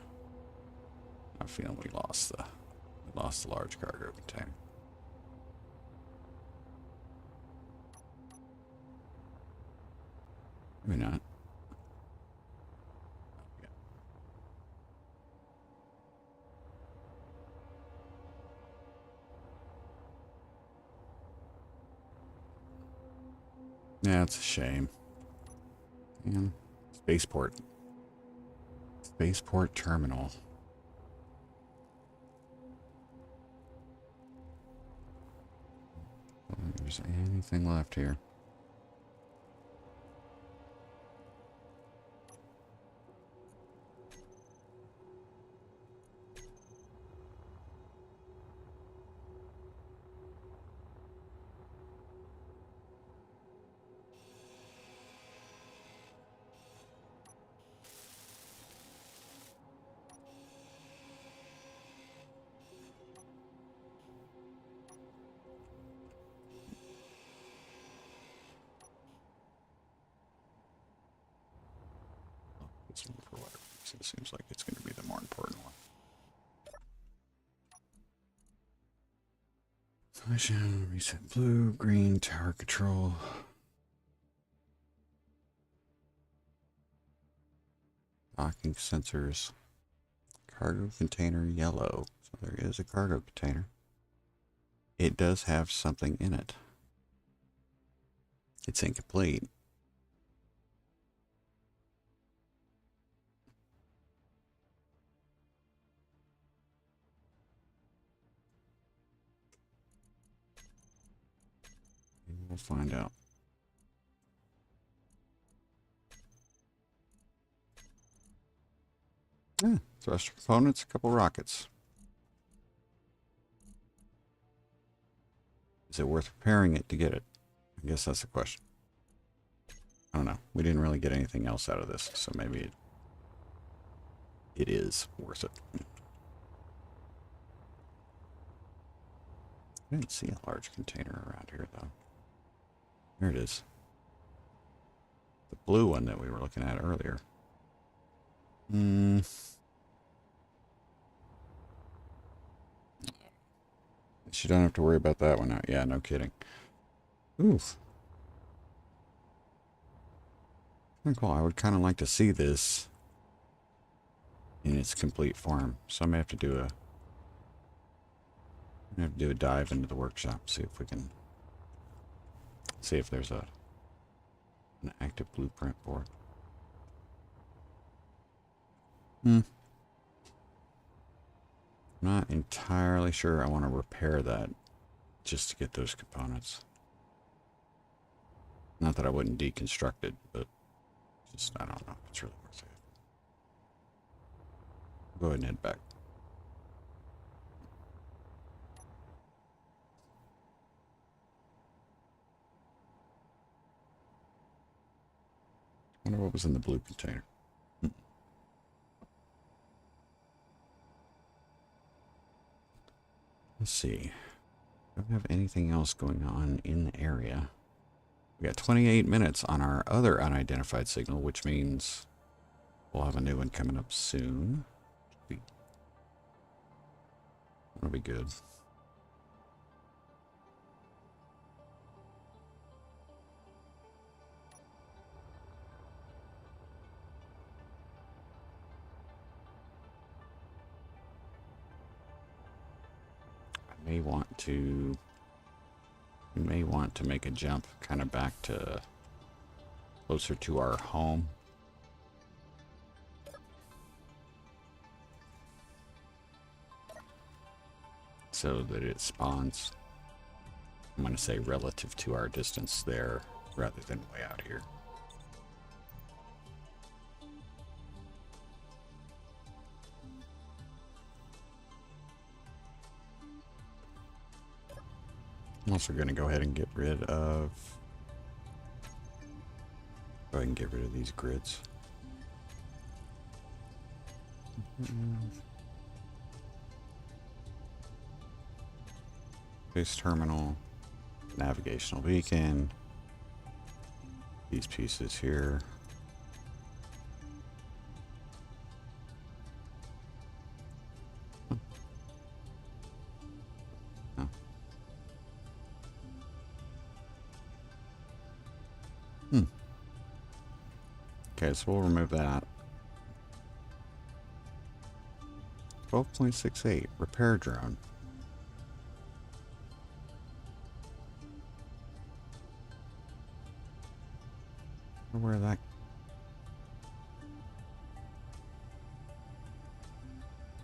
I'm feeling we lost the large cargo container. Maybe not. Yeah, it's a shame. Man, Spaceport terminal. If there's anything left here. So it seems like it's going to be the more important one. Selection, reset blue, green, tower control. Docking sensors. Cargo container yellow. So there is a cargo container. It does have something in it. It's incomplete. We'll find out. Yeah, thruster components, a couple rockets. Is it worth repairing it to get it? I guess that's the question. I don't know. We didn't really get anything else out of this, so maybe it is worth it. I didn't see a large container around here, though. There it is. The blue one that we were looking at earlier. You don't have to worry about that one now. Yeah, no kidding. Oof. Cool. I would kind of like to see this in its complete form. So I may have to do a dive into the workshop, see if we can see if there's an active blueprint for it. Not entirely sure I want to repair that just to get those components. Not that I wouldn't deconstruct it, but just, I don't know if it's really worth it. Go ahead and head back. I wonder what was in the blue container. Let's see. Don't have anything else going on in the area. We got 28 minutes on our other unidentified signal, which means we'll have a new one coming up soon. That'll be good. We may want to make a jump kind of back to closer to our home. So that it spawns, I'm going to say relative to our distance there rather than way out here. I'm also going to go ahead and get rid of these grids. Base terminal, navigational beacon, these pieces here. Okay, so we'll remove that. 12.68 repair drone. Where that?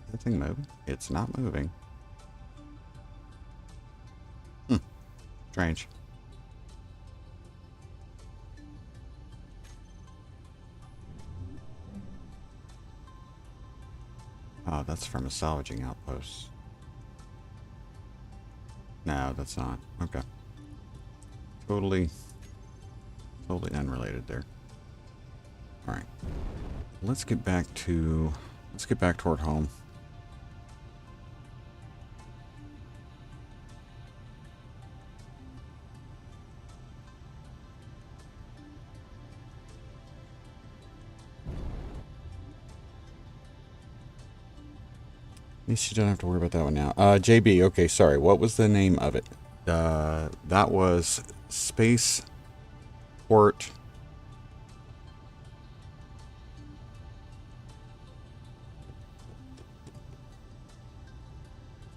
Is that thing moving? It's not moving. Strange. Oh, that's from a salvaging outpost. No, that's not. Okay. Totally unrelated there. All right. Let's get back toward home. At least you don't have to worry about that one now. JB, okay, sorry. What was the name of it? That was Spaceport.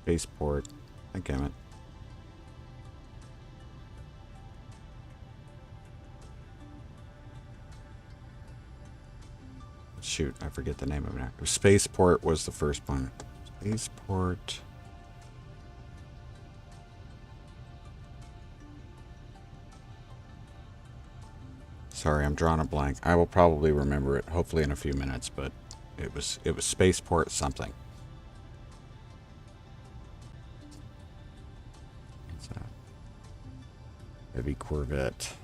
Spaceport. Damn it. Shoot, I forget the name of it now. Spaceport was the first one. Spaceport. Sorry, I'm drawing a blank. I will probably remember it, hopefully in a few minutes, but it was Spaceport something. What's that? Heavy Corvette.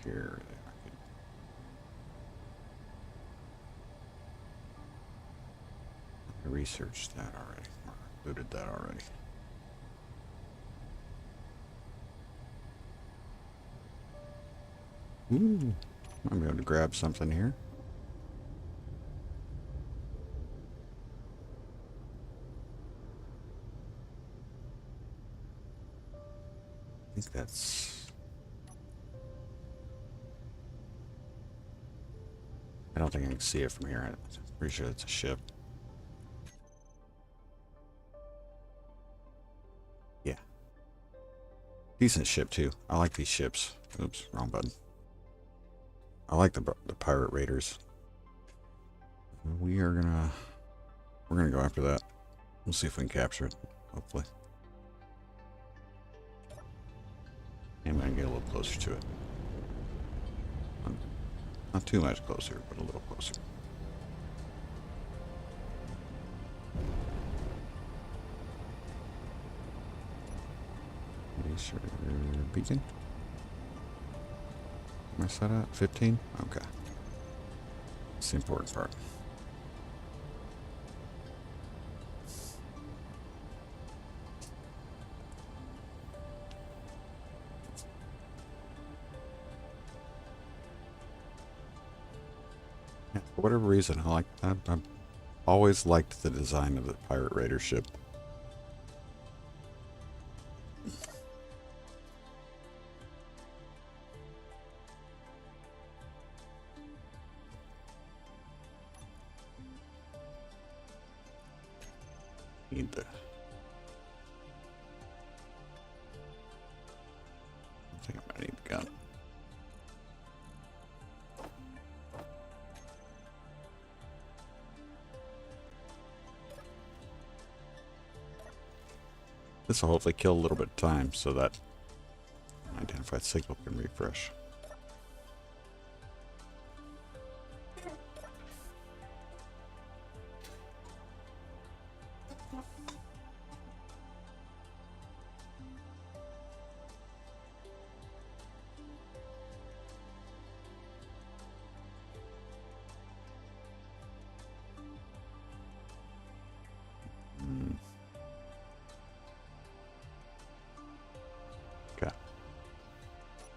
Here. I researched that already. Or included that already. Ooh, I'm going to grab something here. I think that's... I don't think I can see it from here. I'm pretty sure it's a ship. Yeah. Decent ship, too. I like these ships. Oops, wrong button. I like the pirate raiders. We're gonna go after that. We'll see if we can capture it, hopefully. And we can get a little closer to it. Not too much closer, but a little closer. Beacon? Am I set at 15? Okay. That's the important part. Yeah, for whatever reason, I've always liked the design of the Pirate Raider ship. Need the... I think I might need the gun. This will hopefully kill a little bit of time so that identified signal can refresh.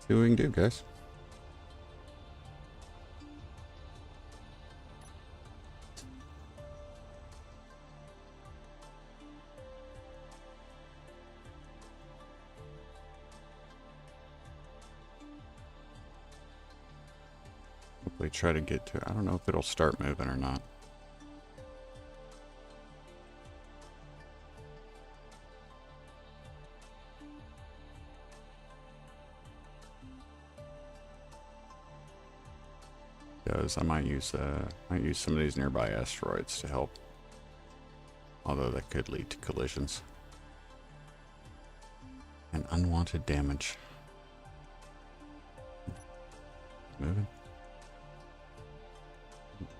See what we can do, guys. Hopefully try to get to... I don't know if it'll start moving or not. Because I might use some of these nearby asteroids to help. Although that could lead to collisions. And unwanted damage. Moving?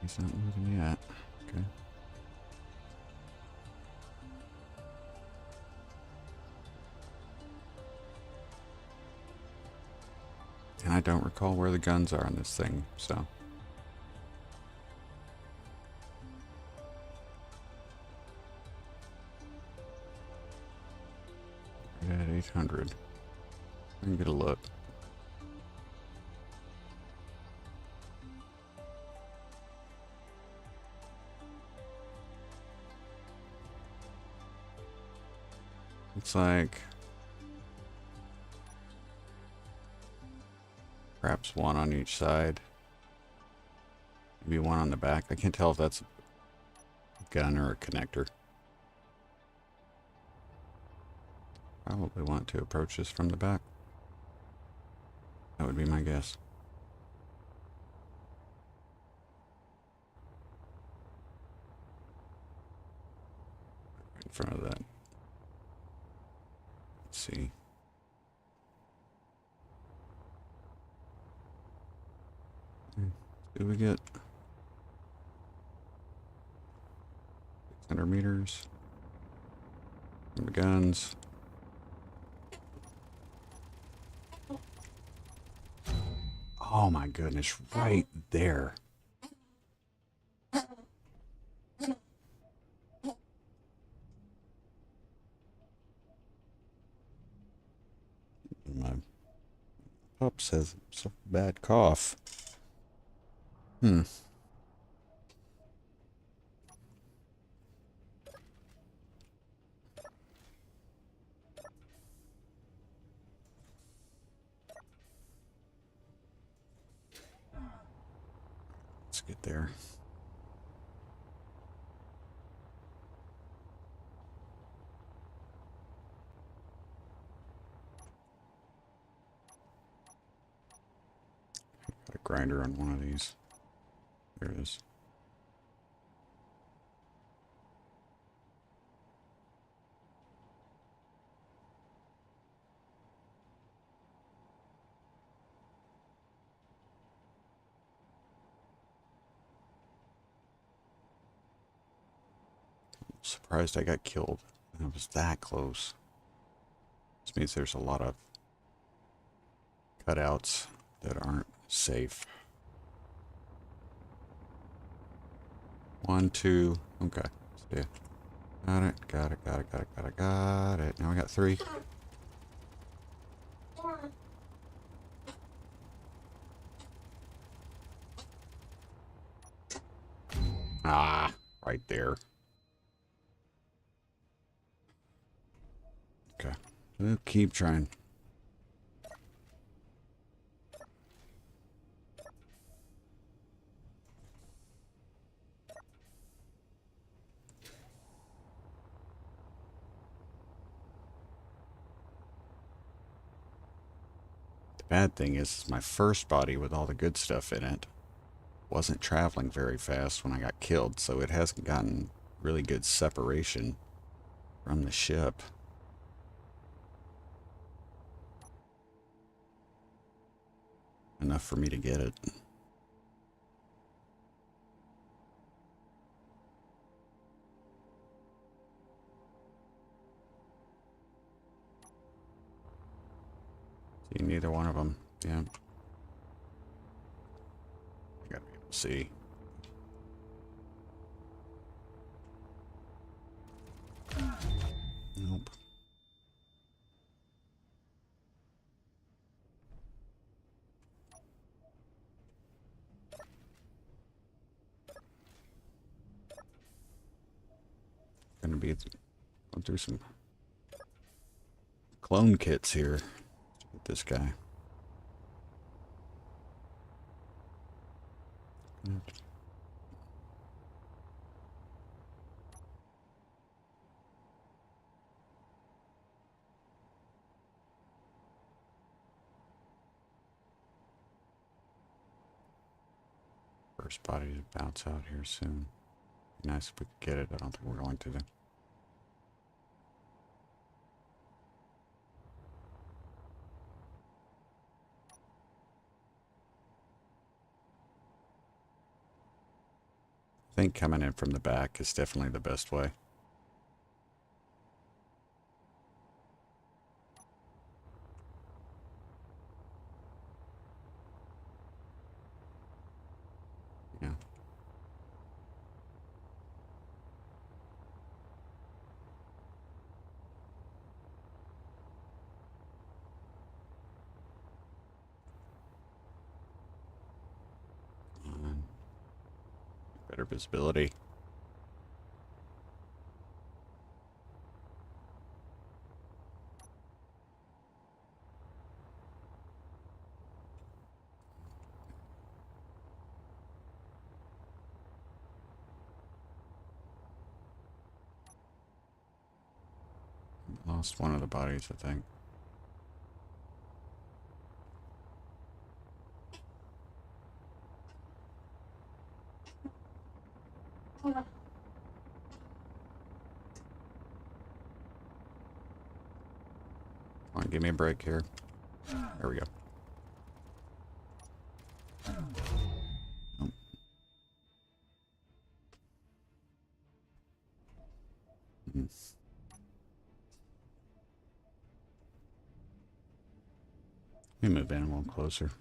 He's not moving yet. Okay. And I don't recall where the guns are on this thing, so. We're at 800. I can get a look. Looks like perhaps one on each side. Maybe one on the back. I can't tell if that's a gun or a connector. Probably want to approach this from the back. That would be my guess. Right in front of that. Let's see. Do we get 600 meters from the guns? Oh my goodness, right there. My pup says it's a bad cough. Let's get there. Got a grinder on one of these. There it is. Surprised I got killed. I was that close. This means there's a lot of cutouts that aren't safe. 1, 2. Okay. See ya. Got it. Got it. Got it. Got it. Got it. Got it. Now I got 3. Ah, right there. Okay. We'll keep trying. The bad thing is, my first body with all the good stuff in it wasn't traveling very fast when I got killed, so it hasn't gotten really good separation from the ship. Enough for me to get it. See, neither one of them. Yeah. I gotta be able to see. Nope. Gonna be going through some clone kits here with this guy. First body to bounce out here soon. Be nice if we could get it. I don't think we're going to though. I think coming in from the back is definitely the best way. Yeah. Better visibility. Lost one of the bodies, I think. Come on, give me a break here. There we go. Oh. Let me move in a little closer.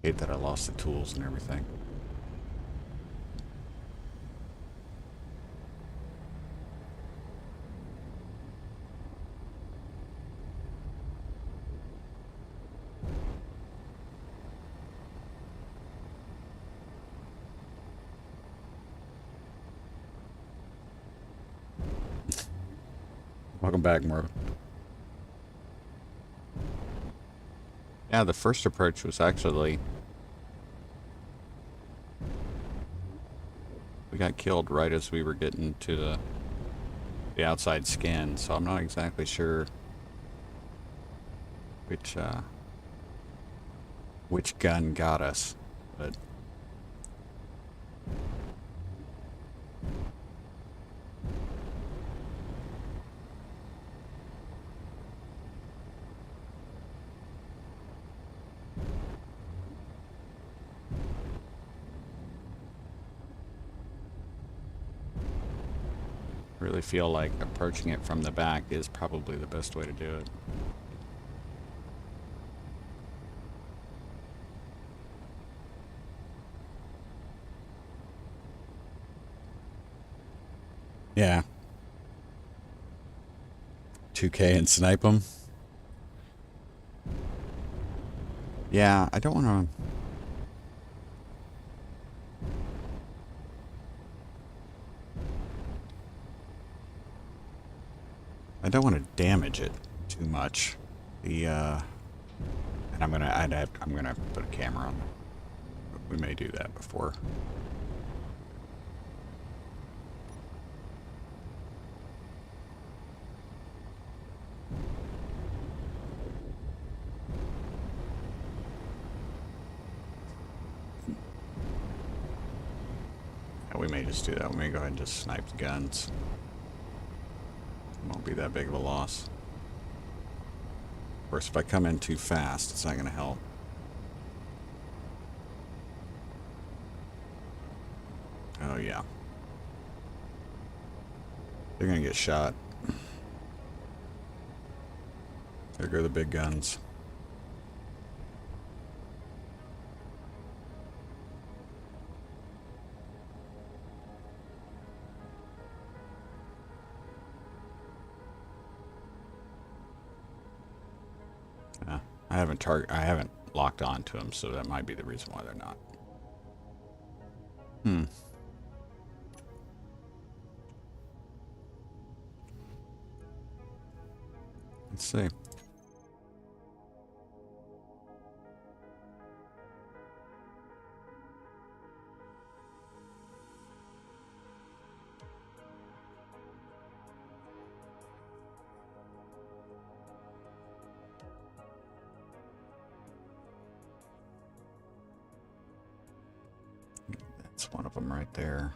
Hate that I lost the tools and everything. Welcome back, Marv. Yeah, the first approach was actually... We got killed right as we were getting to the outside skin, so I'm not exactly sure which gun got us, but... really feel like approaching it from the back is probably the best way to do it. Yeah. 2K and snipe them. Yeah, I don't want to... I don't want to damage it too much. And I'm gonna put a camera on. We may do that before. Yeah, we may just do that. We may go ahead and just snipe the guns. Won't be that big of a loss. Of course, if I come in too fast, it's not going to help. Oh, yeah. They're going to get shot. There go the big guns. I haven't locked on to them, so that might be the reason why they're not. Let's see. It's one of them right there.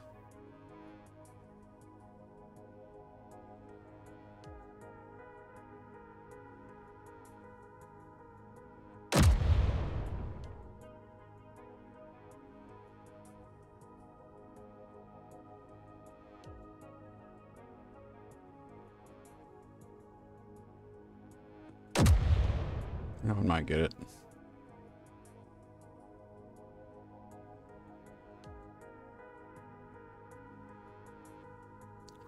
That one might get it.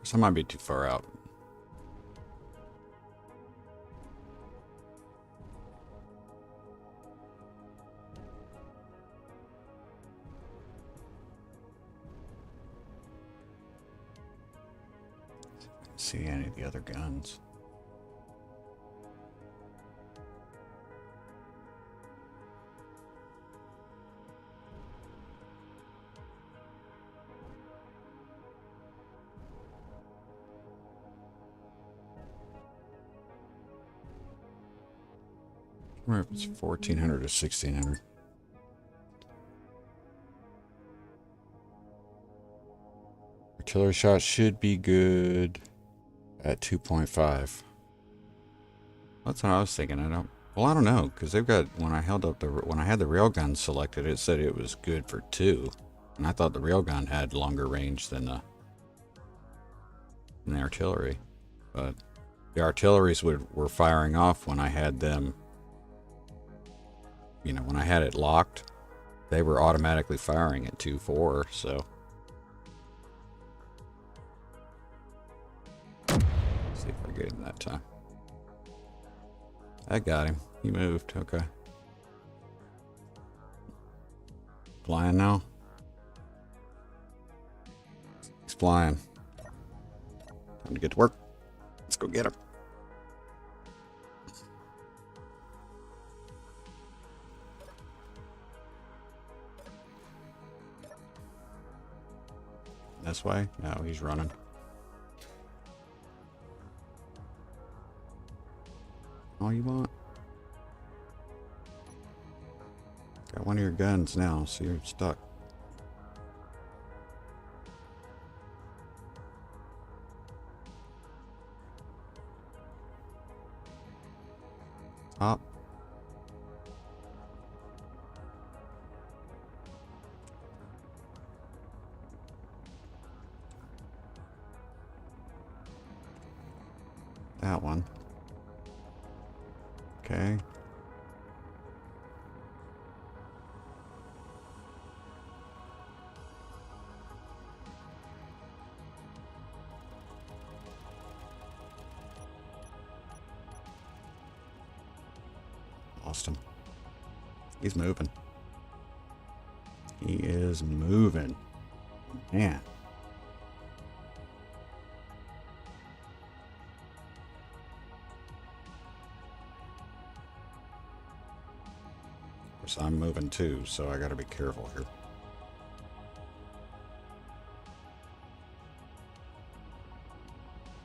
So I might be too far out. See any of the other guns. I wonder if it's 1400 or 1600. Artillery shot should be good at 2.5. That's what I was thinking. I don't know, because they've got, when I had the railgun selected, it said it was good for 2, and I thought the railgun had longer range than the artillery, but the artilleries were firing off when I had them. You know, when I had it locked, they were automatically firing at 2.4, so. See if I get him that time. I got him. He moved. Okay. Flying now. He's flying. Time to get to work. Let's go get him. This way? No, he's running. All you want? Got one of your guns now, so you're stuck. Up. That one. Okay. Lost him. He's moving. He is moving. Man. Of course, I'm moving too, so I gotta be careful here.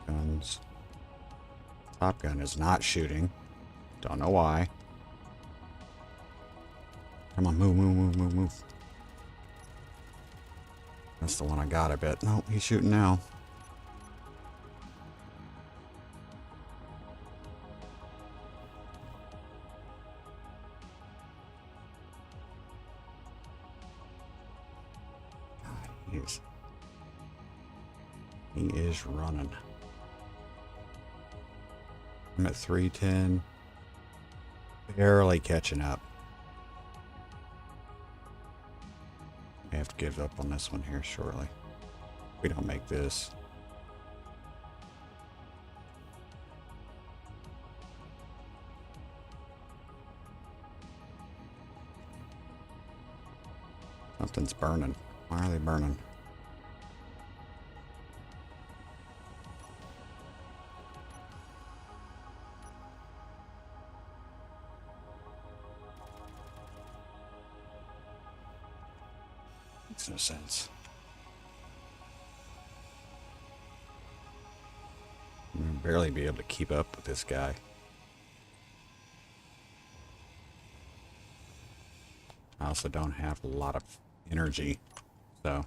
Guns. Top Gun is not shooting. Don't know why. Come on, move, move, move, move, move. That's the one I got, I bet. No, he's shooting now. God, he is running. I'm at 310. Barely catching up. I have to give up on this one here shortly. We don't make this. Something's burning. Why are they burning? Makes no sense. I'm gonna barely be able to keep up with this guy. I also don't have a lot of energy, So,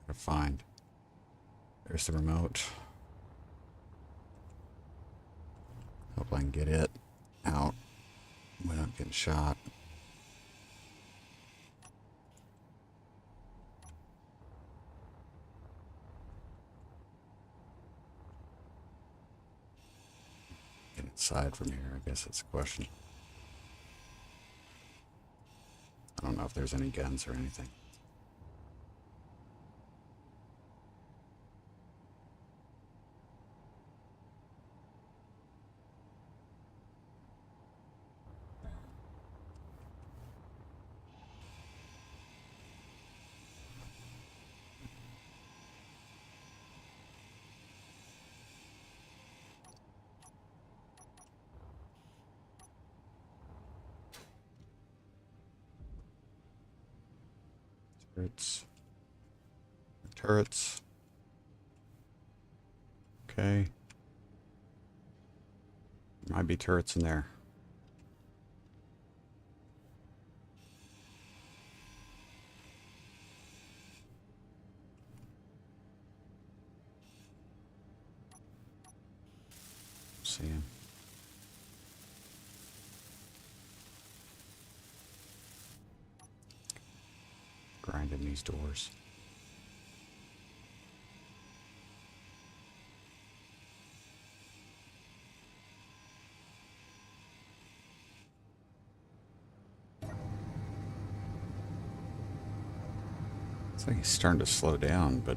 gotta find. There's the remote. Hope I can get it out without getting shot. Get inside from here, I guess that's the question. I don't know if there's any guns or anything. Turrets. Turrets. Okay. Might be turrets in there. See him. Grinding these doors. It's like he's starting to slow down, but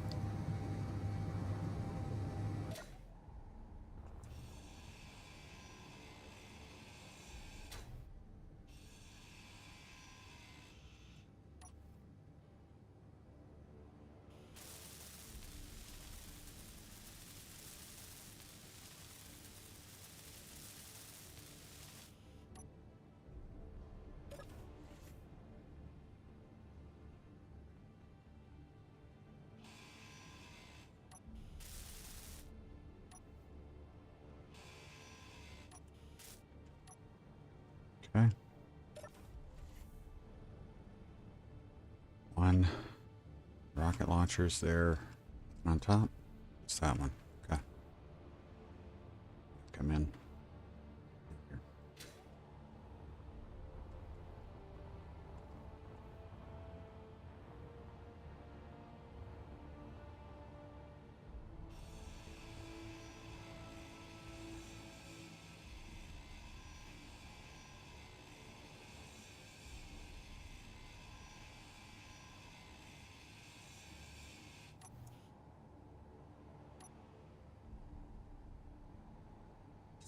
okay. One rocket launcher's there on top. It's that one. Okay. Come in. Here.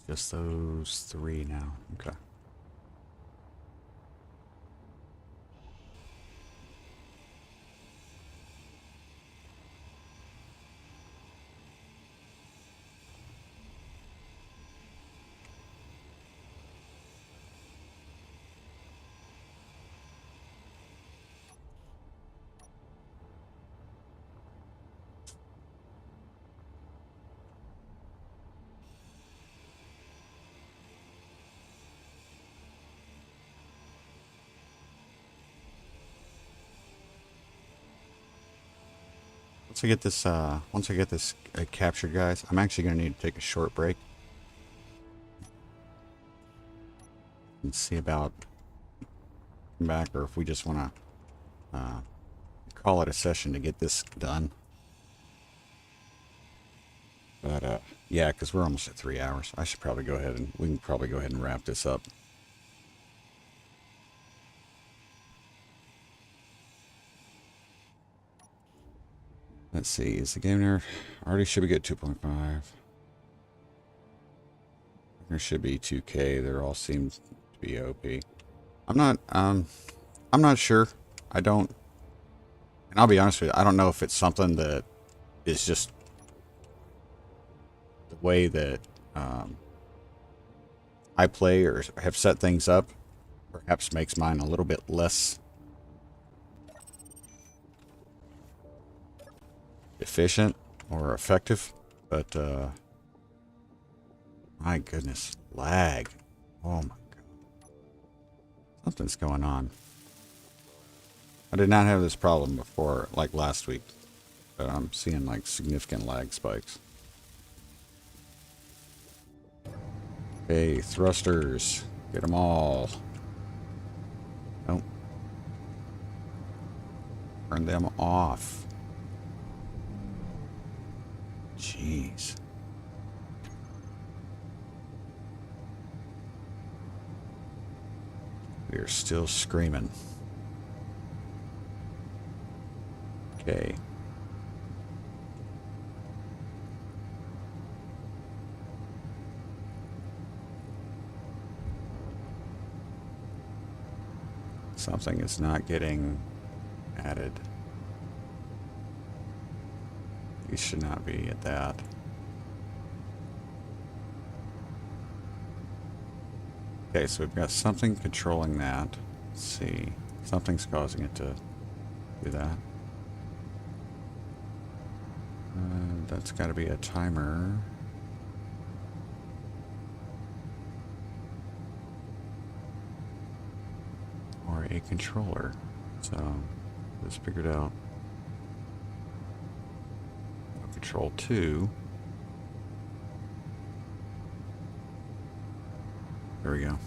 Just those three now. Okay. Once I get this captured, guys, I'm actually going to need to take a short break and see about back, or if we just want to call it a session to get this done. But yeah, because we're almost at 3 hours. I should probably go ahead and we can probably go ahead and wrap this up. Let's see, is the game there? Already should be good 2.5. There should be 2K. They all seem to be OP. I'm not sure. I don't, and I'll be honest with you, I don't know if it's something that is just the way that I play or have set things up. Perhaps makes mine a little bit less efficient or effective, but my goodness, lag. Oh my god. Something's going on. I did not have this problem before, like last week, but I'm seeing like significant lag spikes. Okay, thrusters. Get them all. Nope. Turn them off. Jeez. We are still screaming. Okay. Something is not getting added. You should not be at that. Okay, so we've got something controlling that. Let's see. Something's causing it to do that. That's got to be a timer. Or a controller. So, let's figure it out. Control 2. There we go.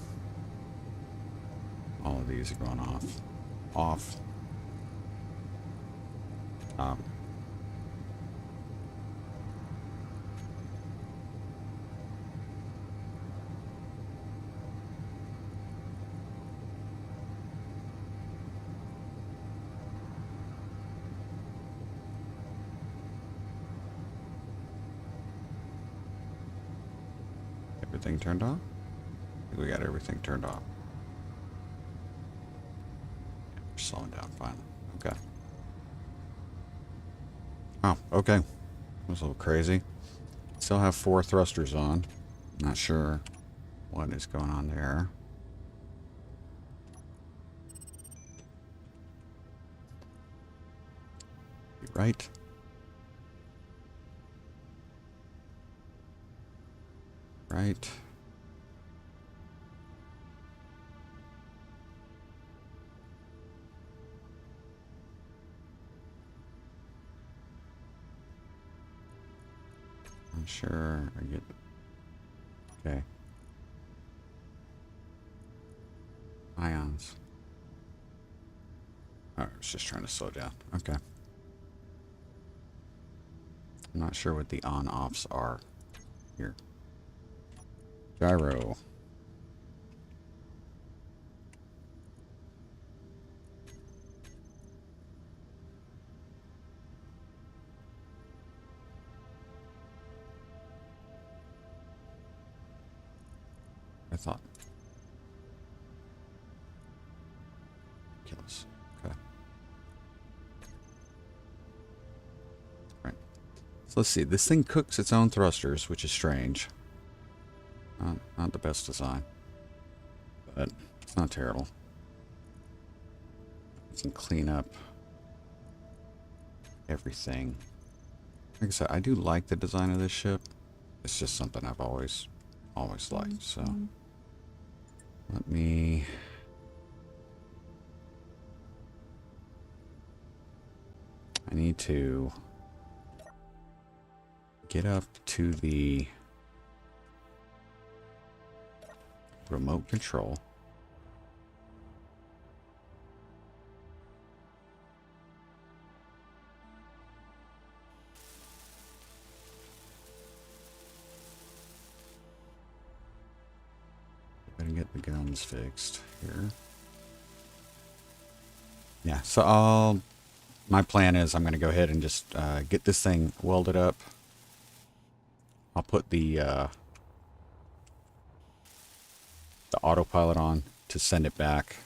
All of these are going off. Off. Everything turned off? I think we got everything turned off. Yeah, we're slowing down finally. Okay. Oh, okay. That was a little crazy. Still have 4 thrusters on. Not sure what is going on there. Right. Right. I'm sure I get... Okay. Ions. Oh, I was just trying to slow down. Okay. I'm not sure what the on-offs are here. Gyro. I thought. Ridiculous. Okay. Right. So let's see. This thing cooks its own thrusters, which is strange. Not the best design, but it's not terrible. We can clean up everything. Like I said, I do like the design of this ship. It's just something I've always liked. So let me... I need to get up to the remote control. Gonna get the guns fixed here. Yeah, so my plan is I'm gonna go ahead and just get this thing welded up. I'll put the autopilot on to send it back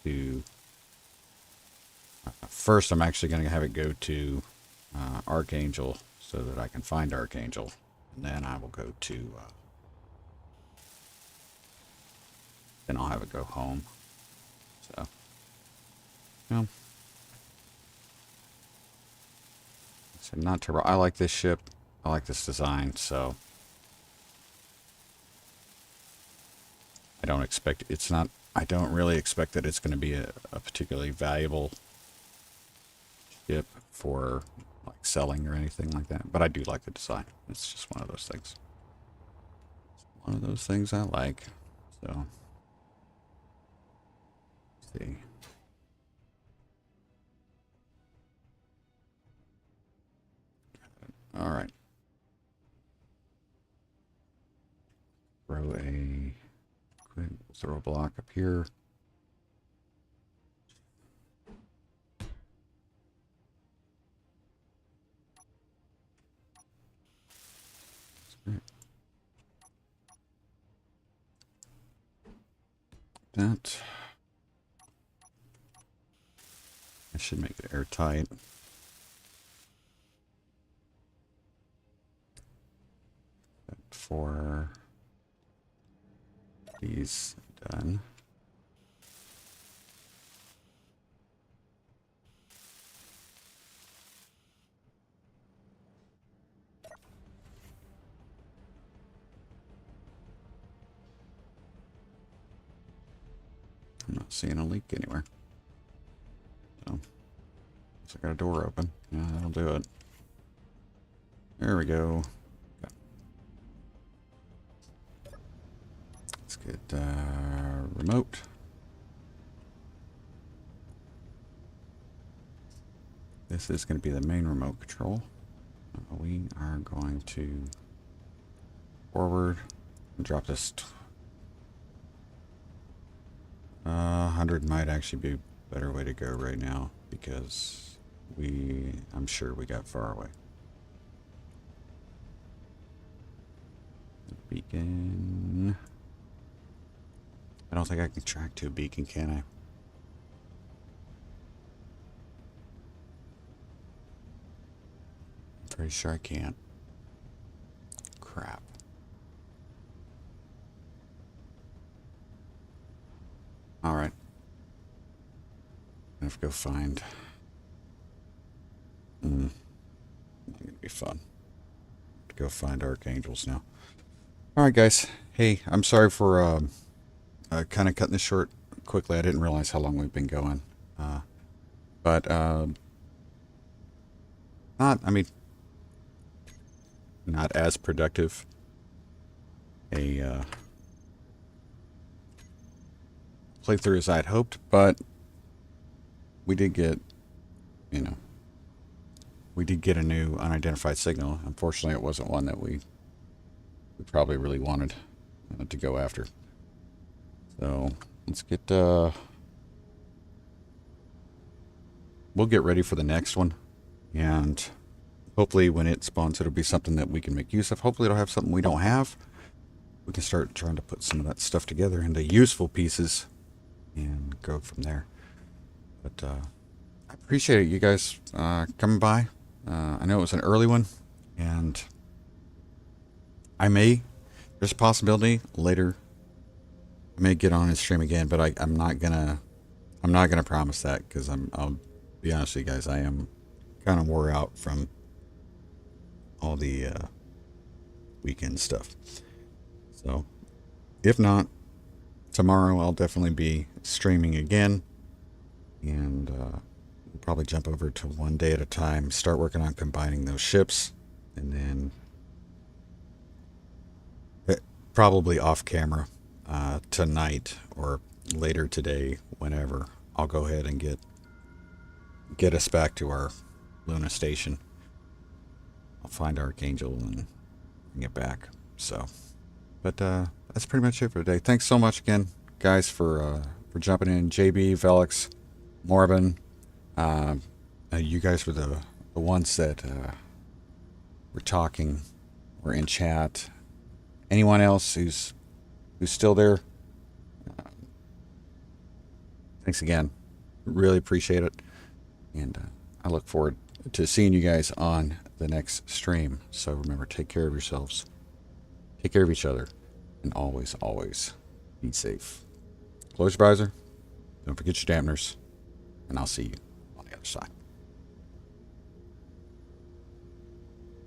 to... first, I'm actually going to have it go to Archangel so that I can find Archangel. And then I will go to... then I'll have it go home. So, yeah. So not terrible. I like this ship. I like this design, so... I don't expect... It's not... I don't really expect that it's going to be a particularly valuable ship for like selling or anything like that, but I do like the design. It's just one of those things. It's one of those things I like. So, let's see. All right. Throw a block up here. That. I should make it airtight. For these done. I'm not seeing a leak anywhere. So, I got a door open. Yeah, that'll do it. There we go. Let's get remote. This is going to be the main remote control. We are going to forward and drop this. 100 might actually be a better way to go right now because I'm sure we got far away. Beacon. I don't think I can track to a beacon, can I? I'm pretty sure I can't. Crap. All right. I have to go find. Not gonna be fun. To go find archangels now. All right, guys. Hey, I'm sorry for kind of cutting this short quickly. I didn't realize how long we've been going. But not as productive a playthrough as I'd hoped, but we did get, we did get a new unidentified signal. Unfortunately, it wasn't one that we probably really wanted to go after. So let's get, we'll get ready for the next one, and hopefully when it spawns, it'll be something that we can make use of. Hopefully it'll have something we don't have. We can start trying to put some of that stuff together into useful pieces and go from there. But I appreciate you guys coming by. I know it was an early one, and there's a possibility later I may get on and stream again, but I'm not gonna promise that, because I'll be honest with you guys, I am kind of wore out from all the weekend stuff. So if not, tomorrow I'll definitely be streaming again, and we'll probably jump over to one day at a time, start working on combining those ships, and then probably off camera tonight or later today, whenever, I'll go ahead and get us back to our Luna station. I'll find Archangel and bring it back. So, but that's pretty much it for today. Thanks so much again, guys, for jumping in. JB, Velix, Morbin, you guys were the ones that were talking, were in chat. Anyone else who's still there, thanks again. Really appreciate it, and I look forward to seeing you guys on the next stream. So remember, take care of yourselves, take care of each other, and always, always be safe. Close your visor, don't forget your dampeners, and I'll see you on the other side.